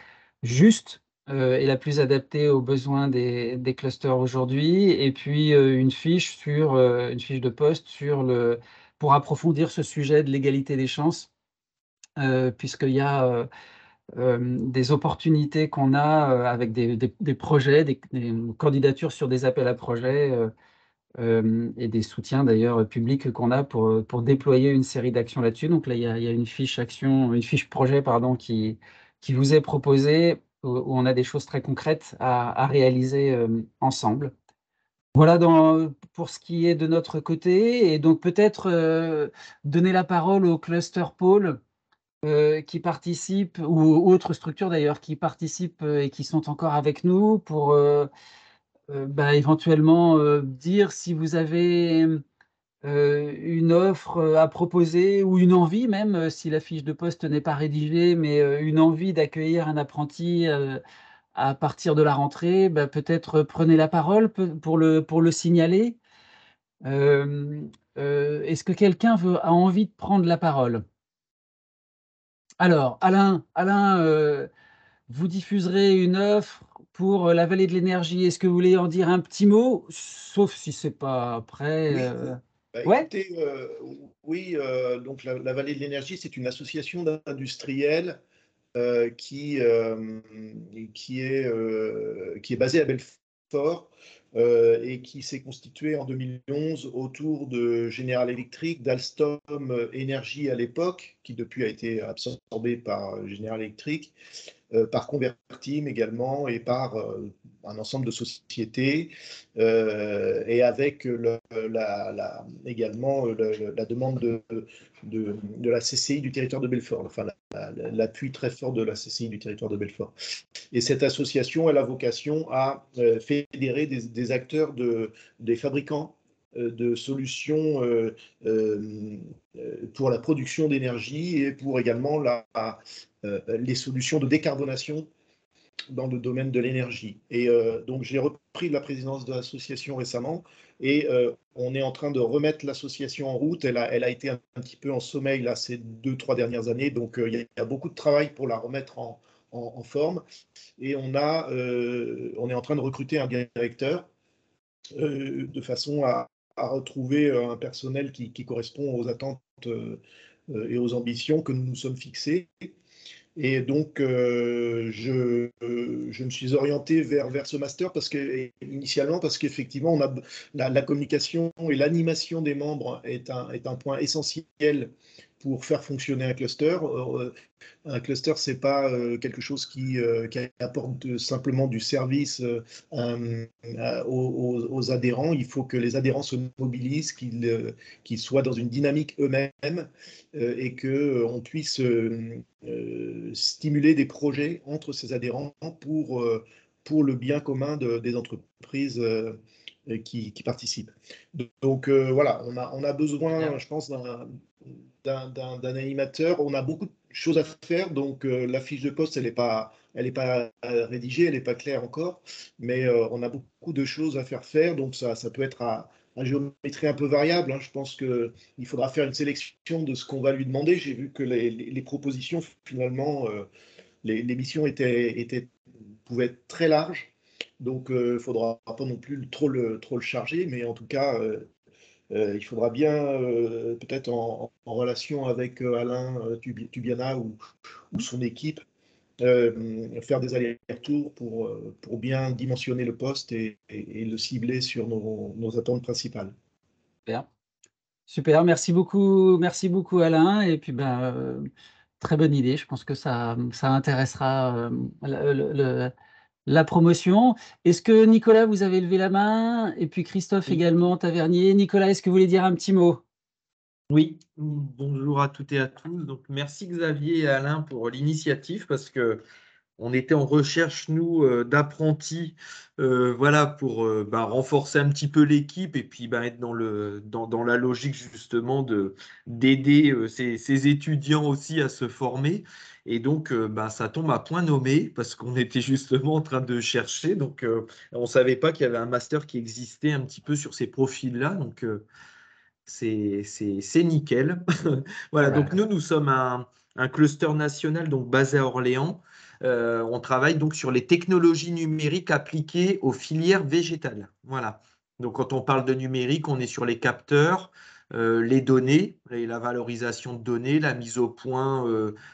juste, et la plus adaptée aux besoins des clusters aujourd'hui et puis, une fiche de poste pour approfondir ce sujet de l'égalité des chances, puisqu'il y a, des opportunités qu'on a avec des projets, des candidatures sur des appels à projets et des soutiens d'ailleurs publics qu'on a pour déployer une série d'actions là-dessus. Donc là, il y a une fiche action, une fiche projet, pardon, qui vous est proposée où on a des choses très concrètes à réaliser ensemble. Voilà pour ce qui est de notre côté et donc peut-être donner la parole au cluster pôle qui participent ou autres structures d'ailleurs qui participent et qui sont encore avec nous pour bah, éventuellement dire si vous avez une offre à proposer ou une envie même si la fiche de poste n'est pas rédigée, mais une envie d'accueillir un apprenti à partir de la rentrée, bah, peut-être prenez la parole pour le signaler. Est-ce que quelqu'un a envie de prendre la parole? Alors, Alain, vous diffuserez une offre pour la vallée de l'énergie. Est-ce que vous voulez en dire un petit mot? Sauf si c'est pas prêt. Oui, bah, Ouais? écoutez, oui, donc la Vallée de l'énergie, c'est une association d'industriels qui, qui est basée à Belfort et qui s'est constituée en 2011 autour de General Electric, d'Alstom Energy à l'époque, qui depuis a été absorbé par General Electric, par Convertim également et par un ensemble de sociétés et avec également la demande de la CCI du territoire de Belfort, enfin l'appui très fort de la CCI du territoire de Belfort. Et cette association, elle a vocation à fédérer des acteurs, des fabricants de solutions pour la production d'énergie et pour également les solutions de décarbonation dans le domaine de l'énergie. Et donc j'ai repris la présidence de l'association récemment et on est en train de remettre l'association en route. Elle a été un petit peu en sommeil là, ces 2-3 dernières années, donc il y a beaucoup de travail pour la remettre en forme. Et on est en train de recruter un directeur de façon à retrouver un personnel qui correspond aux attentes et aux ambitions que nous nous sommes fixées. Et donc, je me suis orienté vers ce master initialement parce qu'effectivement, la communication et l'animation des membres est un point essentiel pour faire fonctionner un cluster. Un cluster, ce n'est pas quelque chose qui apporte simplement du service aux adhérents. Il faut que les adhérents se mobilisent, qu'ils soient dans une dynamique eux-mêmes et qu'on puisse stimuler des projets entre ces adhérents pour le bien commun des entreprises qui participent. Donc voilà, on a besoin, je pense, d'un animateur. On a beaucoup de choses à faire, donc la fiche de poste, elle n'est pas rédigée, elle n'est pas claire encore, mais on a beaucoup de choses à faire, donc ça peut être à géométrie un peu variable. Hein. Je pense qu'il faudra faire une sélection de ce qu'on va lui demander. J'ai vu que les propositions, finalement, les missions pouvaient être très larges, donc il ne faudra pas non plus trop le charger, mais en tout cas, il faudra bien, peut-être en relation avec Alain Tubiana ou son équipe, faire des allers-retours pour bien dimensionner le poste et le cibler sur nos attentes principales. Super. Super, merci beaucoup Alain. Et puis ben, très bonne idée. Je pense que ça intéressera la promotion. Est-ce que Nicolas, vous avez levé la main? Et puis Christophe Oui. également, Tavernier. Nicolas, est-ce que vous voulez dire un petit mot? Oui, bonjour à toutes et à tous. Donc, merci Xavier et Alain pour l'initiative parce que on était en recherche, nous, d'apprentis, voilà, pour renforcer un petit peu l'équipe et puis être dans la logique justement d'aider ces étudiants aussi à se former. Et donc, ça tombe à point nommé parce qu'on était justement en train de chercher. Donc, on ne savait pas qu'il y avait un master qui existait un petit peu sur ces profils-là. Donc, c'est nickel. Voilà, donc nous sommes un cluster national donc basé à Orléans. On travaille donc sur les technologies numériques appliquées aux filières végétales. Voilà. Donc quand on parle de numérique, on est sur les capteurs, les données, et la valorisation de données, la mise au point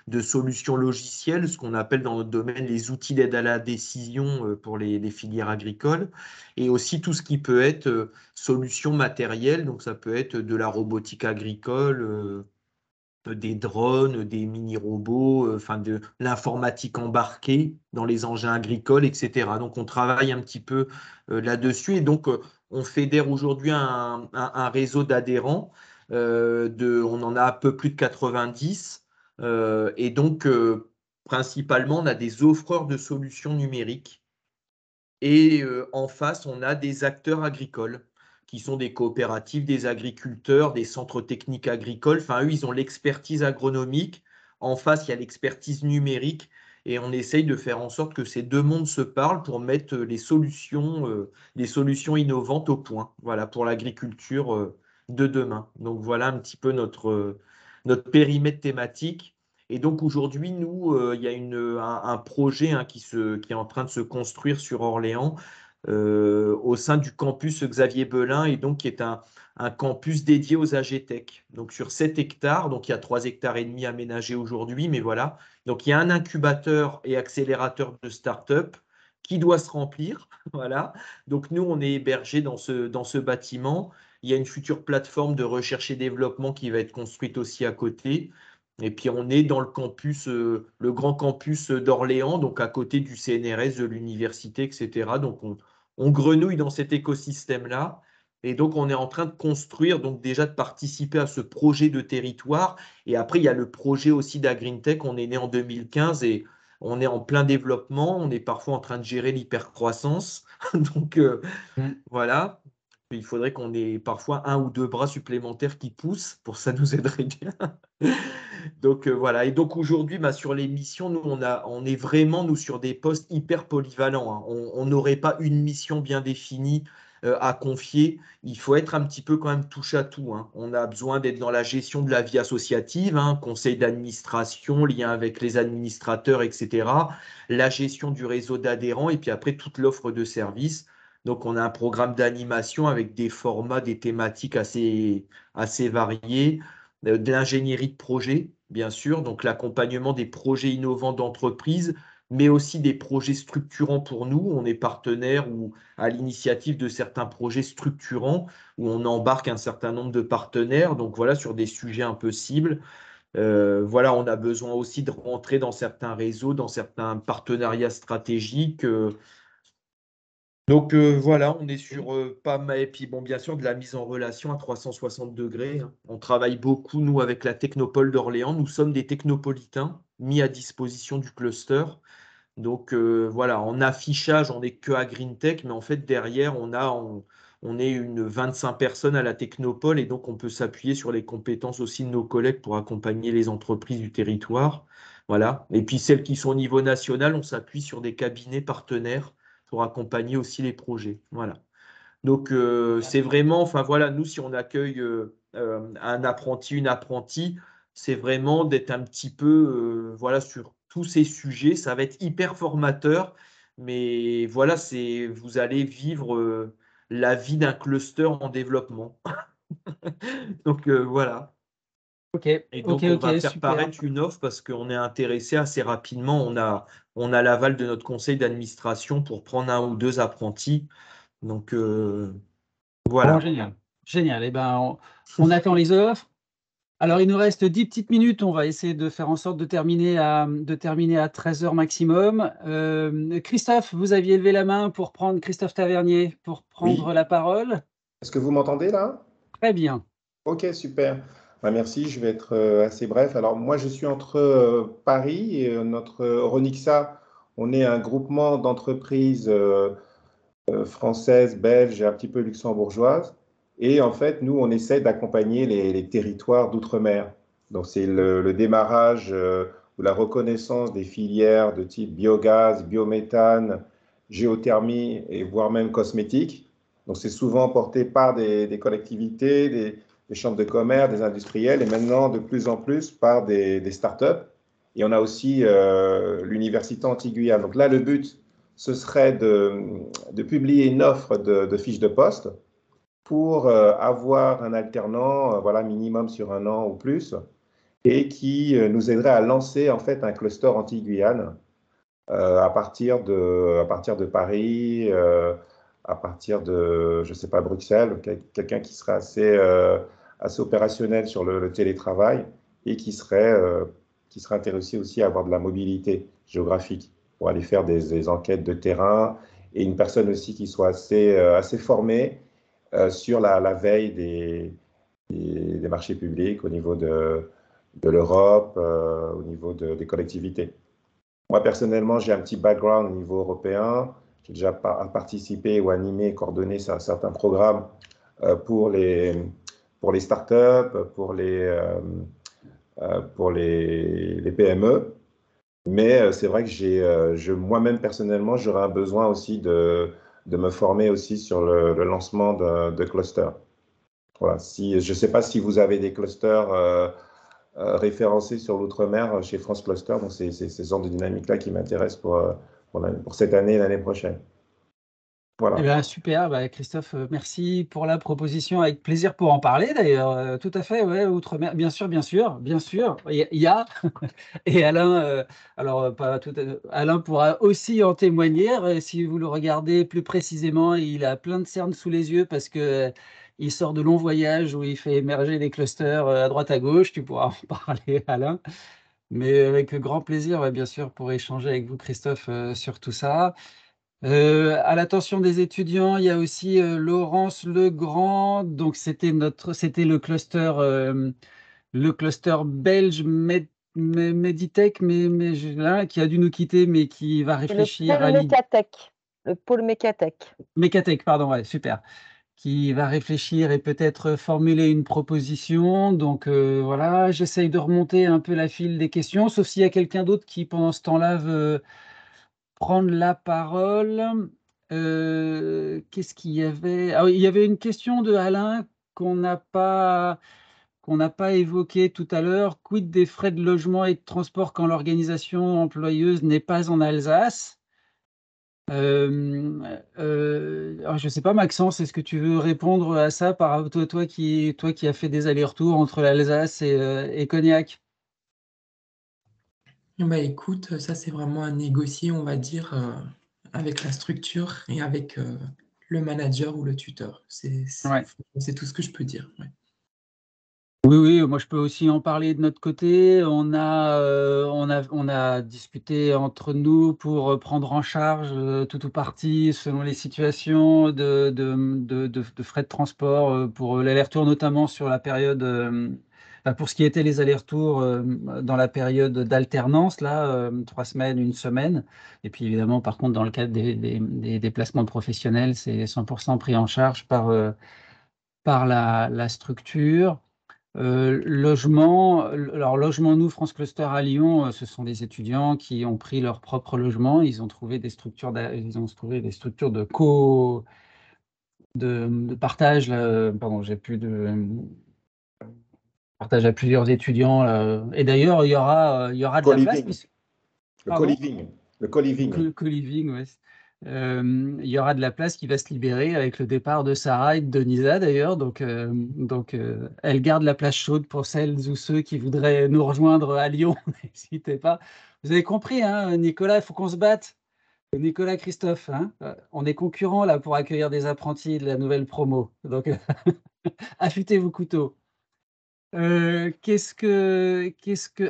de solutions logicielles, ce qu'on appelle dans notre domaine les outils d'aide à la décision pour les filières agricoles, et aussi tout ce qui peut être solutions matérielles, donc ça peut être de la robotique agricole, des drones, des mini-robots, enfin de l'informatique embarquée dans les engins agricoles, etc. Donc on travaille un petit peu là-dessus et donc on fédère aujourd'hui un réseau d'adhérents. On en a un peu plus de 90 et donc principalement on a des offreurs de solutions numériques et en face on a des acteurs agricoles qui sont des coopératives, des agriculteurs, des centres techniques agricoles. Enfin, eux, ils ont l'expertise agronomique. En face, il y a l'expertise numérique. Et on essaye de faire en sorte que ces deux mondes se parlent pour mettre les solutions innovantes au point. Voilà, pour l'agriculture de demain. Donc, voilà un petit peu notre périmètre thématique. Et donc, aujourd'hui, nous, il y a un projet qui est en train de se construire sur Orléans au sein du campus Xavier Belin et donc qui est un campus dédié aux AGTech. Donc sur 7 hectares, donc il y a 3 hectares et demi aménagés aujourd'hui, mais voilà. Donc il y a un incubateur et accélérateur de start-up qui doit se remplir. Voilà. Donc nous, on est hébergés dans ce bâtiment. Il y a une future plateforme de recherche et développement qui va être construite aussi à côté. Et puis on est dans le campus, le grand campus d'Orléans, donc à côté du CNRS, de l'université, etc. Donc on grenouille dans cet écosystème-là. Et donc on est en train de construire, donc déjà de participer à ce projet de territoire. Et après, il y a le projet aussi d'AgreenTech. On est né en 2015 et on est en plein développement. On est parfois en train de gérer l'hypercroissance. Donc voilà. Il faudrait qu'on ait parfois un ou deux bras supplémentaires qui poussent, pour ça nous aiderait bien. Donc voilà. Et donc aujourd'hui, sur les missions, nous, on est vraiment nous, sur des postes hyper polyvalents. Hein. On n'aurait pas une mission bien définie à confier. Il faut être un petit peu quand même touche à tout. Hein. On a besoin d'être dans la gestion de la vie associative, hein, conseil d'administration, lien avec les administrateurs, etc. La gestion du réseau d'adhérents et puis après toute l'offre de services. Donc, on a un programme d'animation avec des formats, des thématiques assez variées, de l'ingénierie de projet, bien sûr, donc l'accompagnement des projets innovants d'entreprise, mais aussi des projets structurants pour nous. On est partenaire ou à l'initiative de certains projets structurants où on embarque un certain nombre de partenaires, donc voilà, sur des sujets un peu cibles. Voilà, on a besoin aussi de rentrer dans certains réseaux, dans certains partenariats stratégiques. Donc voilà, on est sur pas mal, et puis bon, bien sûr, de la mise en relation à 360 degrés. Hein. On travaille beaucoup, nous, avec la Technopole d'Orléans. Nous sommes des technopolitains mis à disposition du cluster. Donc voilà, en affichage, on n'est que à GreenTech, mais en fait, derrière, on est une 25 personnes à la Technopole, et donc on peut s'appuyer sur les compétences aussi de nos collègues pour accompagner les entreprises du territoire. Voilà. Et puis celles qui sont au niveau national, on s'appuie sur des cabinets partenaires pour accompagner aussi les projets. Voilà. Donc, c'est vraiment, enfin voilà, nous, si on accueille un apprenti, une apprentie, c'est vraiment d'être un petit peu voilà, sur tous ces sujets. Ça va être hyper formateur, mais voilà, vous allez vivre la vie d'un cluster en développement. Donc, voilà. Ok, Et donc, ok, on va faire super. paraître une offre parce qu'on est intéressé assez rapidement. On a l'aval de notre conseil d'administration pour prendre un ou deux apprentis. Donc, Bon, voilà. génial. Génial. Eh ben, on attend les offres. Alors, il nous reste 10 petites minutes. On va essayer de faire en sorte de terminer à 13 heures maximum. Christophe, vous aviez levé la main pour prendre Christophe Tavernier pour prendre Oui. la parole. Est-ce que vous m'entendez là? Très bien. Ok, super. Merci, je vais être assez bref. Alors, moi, je suis entre Paris et notre Ronixa. On est un groupement d'entreprises françaises, belges et un petit peu luxembourgeoises. Et en fait, nous, on essaie d'accompagner les territoires d'outre-mer. Donc, c'est le démarrage ou la reconnaissance des filières de type biogaz, biométhane, géothermie et voire même cosmétique. Donc, c'est souvent porté par des collectivités, des chambres de commerce, des industriels et maintenant de plus en plus par des startups. Et on a aussi l'université Antigua. Donc là, le but, ce serait de publier une offre de fiche de poste pour avoir un alternant, voilà, minimum sur 1 an ou plus, et qui nous aiderait à lancer en fait un cluster anti-Guyane à partir de Paris, à partir de, je sais pas, Bruxelles, quelqu'un qui serait assez opérationnel sur le télétravail et qui serait intéressé aussi à avoir de la mobilité géographique pour aller faire des enquêtes de terrain, et une personne aussi qui soit assez formée sur la veille des marchés publics au niveau de l'Europe, au niveau des collectivités. Moi, personnellement, j'ai un petit background au niveau européen. J'ai déjà participé ou animé, coordonné certains programmes pour les startups, pour les PME. Mais c'est vrai que moi-même, personnellement, j'aurais un besoin aussi de me former aussi sur le lancement de clusters. Voilà. Je ne sais pas si vous avez des clusters référencés sur l'outre-mer chez France Cluster. Donc, c'est ce genre de dynamique-là qui m'intéresse pour cette année et l'année prochaine. Voilà. Eh bien, super, bah, Christophe, merci pour la proposition, avec plaisir pour en parler d'ailleurs, tout à fait, ouais, outre-mer, bien sûr, bien sûr, bien sûr, il y a et Alain, alors pas tout Alain pourra aussi en témoigner, si vous le regardez plus précisément, il a plein de cernes sous les yeux parce que, il sort de longs voyages où il fait émerger des clusters, à droite à gauche, tu pourras en parler Alain, mais avec grand plaisir, ouais, bien sûr, pour échanger avec vous Christophe, sur tout ça. À l'attention des étudiants, il y a aussi, Laurence Legrand, donc c'était le cluster belge Meditech, mais là, qui a dû nous quitter, mais qui va C'est le réfléchir pôle à l'idée. Mécatech, le pôle Mécatech. Mécatech, pardon, ouais, super. Qui va réfléchir et peut-être formuler une proposition. Donc voilà, j'essaye de remonter un peu la file des questions, sauf s'il y a quelqu'un d'autre qui, pendant ce temps-là, veut prendre la parole. Qu'est-ce qu'il y avait? Ah oui, il y avait une question de Alain qu'on n'a pas évoquée tout à l'heure. Quid des frais de logement et de transport quand l'organisation employeuse n'est pas en Alsace? Alors je ne sais pas, Maxence, est-ce que tu veux répondre à ça par toi qui as fait des allers-retours entre l'Alsace et Cognac? Bah, écoute, ça c'est vraiment à négocier, on va dire, avec la structure et avec le manager ou le tuteur. Ouais. C'est tout ce que je peux dire. Ouais. Oui, oui, moi je peux aussi en parler de notre côté. On a discuté entre nous pour prendre en charge tout ou partie, selon les situations, de frais de transport pour l'aller-retour, notamment sur la période, pour ce qui était les allers-retours dans la période d'alternance, là, 3 semaines, 1 semaine. Et puis évidemment, par contre, dans le cadre des déplacements professionnels, c'est 100% pris en charge par la structure. Logement, nous, France Cluster à Lyon, ce sont des étudiants qui ont pris leur propre logement. Ils ont trouvé des structures de partage, là, pardon, j'ai plus de partage à plusieurs étudiants, et d'ailleurs, il y aura de la place. Co-living. Le Pardon? co-living. Le co-living. Co-living, ouais. Il y aura de la place qui va se libérer avec le départ de Sarah et de Denisa d'ailleurs. Donc, elle garde la place chaude pour celles ou ceux qui voudraient nous rejoindre à Lyon. N'hésitez pas. Vous avez compris, hein, Nicolas, il faut qu'on se batte. Nicolas, Christophe, hein, on est concurrents là pour accueillir des apprentis de la nouvelle promo. Donc, affûtez vos couteaux.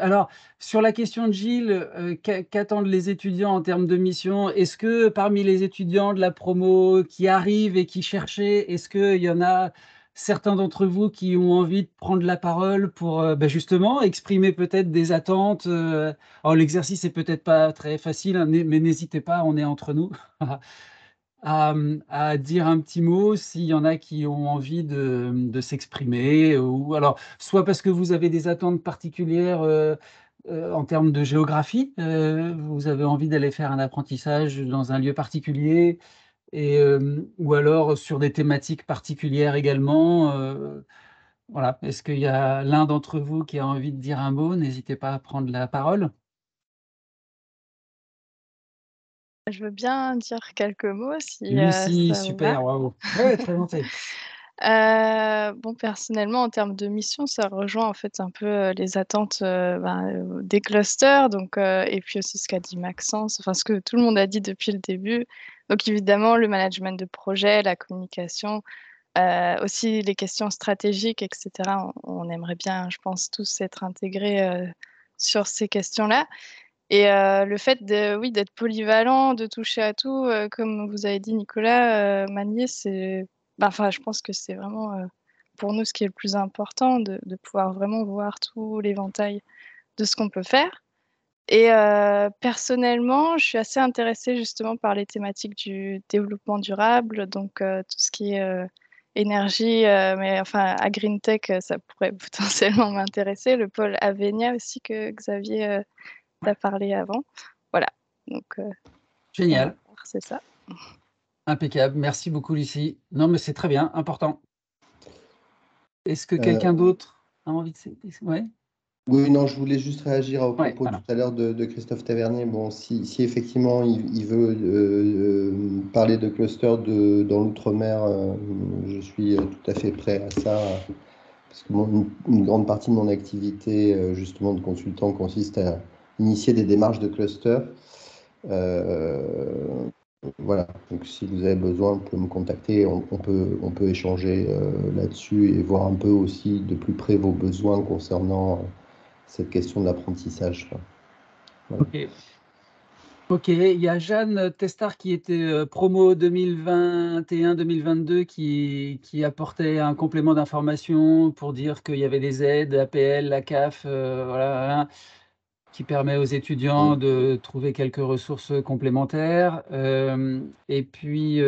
Alors, sur la question de Gilles, qu'attendent les étudiants en termes de mission? Est-ce que parmi les étudiants de la promo qui arrivent et qui cherchaient, est-ce qu'il y en a certains d'entre vous qui ont envie de prendre la parole pour justement exprimer peut-être des attentes? Alors, l'exercice est peut-être pas très facile, hein, mais n'hésitez pas, on est entre nous. À dire un petit mot s'il y en a qui ont envie de s'exprimer, ou alors soit parce que vous avez des attentes particulières, en termes de géographie, vous avez envie d'aller faire un apprentissage dans un lieu particulier, ou alors sur des thématiques particulières également, voilà. Est-ce qu'il y a l'un d'entre vous qui a envie de dire un mot? N'hésitez pas à prendre la parole. Je veux bien dire quelques mots si Lucie, ça vous va. super, waouh! Ouais, très gentil. Bon, personnellement, en termes de mission, ça rejoint en fait un peu les attentes des clusters, donc, et puis aussi ce qu'a dit Maxence, enfin ce que tout le monde a dit depuis le début. Donc évidemment, le management de projet, la communication, aussi les questions stratégiques, etc. On aimerait bien, je pense, tous être intégrés sur ces questions-là. Et le fait oui, d'être polyvalent, de toucher à tout, comme vous avez dit, Nicolas, Manier, je pense que c'est vraiment pour nous ce qui est le plus important, de pouvoir vraiment voir tout l'éventail de ce qu'on peut faire. Et personnellement, je suis assez intéressée justement par les thématiques du développement durable, donc tout ce qui est énergie, mais enfin à Green Tech, ça pourrait potentiellement m'intéresser. Le pôle Avenia aussi que Xavier t'a parlé avant. Voilà, donc Génial. c'est ça. Impeccable. Merci beaucoup, Lucie. Non, mais c'est très bien, important. Est-ce que quelqu'un d'autre a envie de... Ouais. Oui, non, je voulais juste réagir au propos voilà. tout à l'heure de Christophe Tavernier. Bon, si effectivement il veut parler de cluster dans l'outre-mer, je suis tout à fait prêt à ça, parce que une grande partie de mon activité, justement, de consultant, consiste à initier des démarches de cluster. Voilà, donc si vous avez besoin, vous pouvez me contacter, on peut échanger là-dessus et voir un peu aussi de plus près vos besoins concernant cette question de l'apprentissage. Voilà. Ok, il y a Jeanne Testard qui était promo 2021-2022 qui apportait un complément d'information pour dire qu'il y avait des aides, APL, la CAF, voilà, qui permet aux étudiants de trouver quelques ressources complémentaires. Et puis,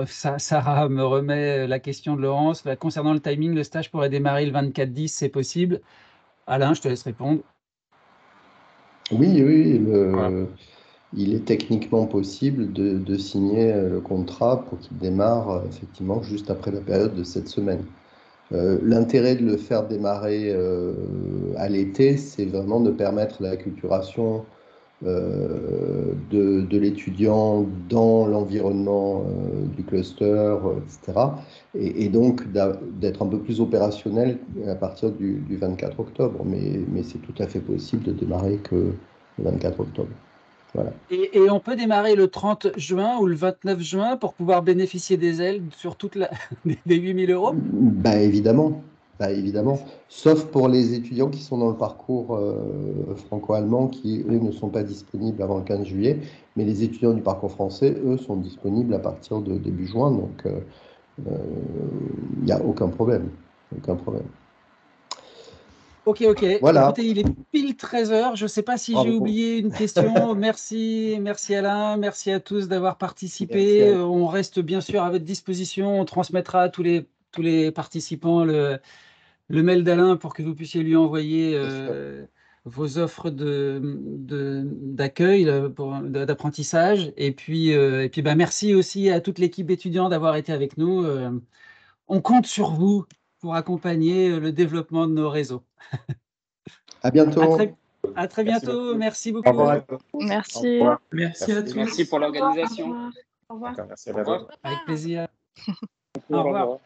Sarah me remet la question de Laurence. Concernant le timing, le stage pourrait démarrer le 24-10, c'est possible. Alain, je te laisse répondre. Oui, il est techniquement possible de signer le contrat pour qu'il démarre effectivement juste après la période de cette semaine. L'intérêt de le faire démarrer à l'été, c'est vraiment de permettre l'acculturation de l'étudiant dans l'environnement du cluster, etc. Et donc d'être un peu plus opérationnel à partir du 24 octobre. Mais c'est tout à fait possible de démarrer que le 24 octobre. Voilà. Et on peut démarrer le 30 juin ou le 29 juin pour pouvoir bénéficier des aides sur toute des 8 000 €? Évidemment. Sauf pour les étudiants qui sont dans le parcours franco-allemand qui, eux, ne sont pas disponibles avant le 15 juillet, mais les étudiants du parcours français, eux, sont disponibles à partir de début juin, donc il n'y a aucun problème. Ok. Voilà. Écoutez, il est pile 13 h. Je ne sais pas si j'ai oublié une question. Merci Alain, merci à tous d'avoir participé. On reste bien sûr à votre disposition. On transmettra à tous les participants le mail d'Alain pour que vous puissiez lui envoyer vos offres d'accueil, d'apprentissage. Et puis merci aussi à toute l'équipe d'étudiants d'avoir été avec nous. On compte sur vous pour accompagner le développement de nos réseaux. À bientôt. À très bientôt. Merci beaucoup. Au revoir. Merci. Merci à tous. Merci pour l'organisation. Au revoir. Merci à vous. Avec plaisir. Au revoir.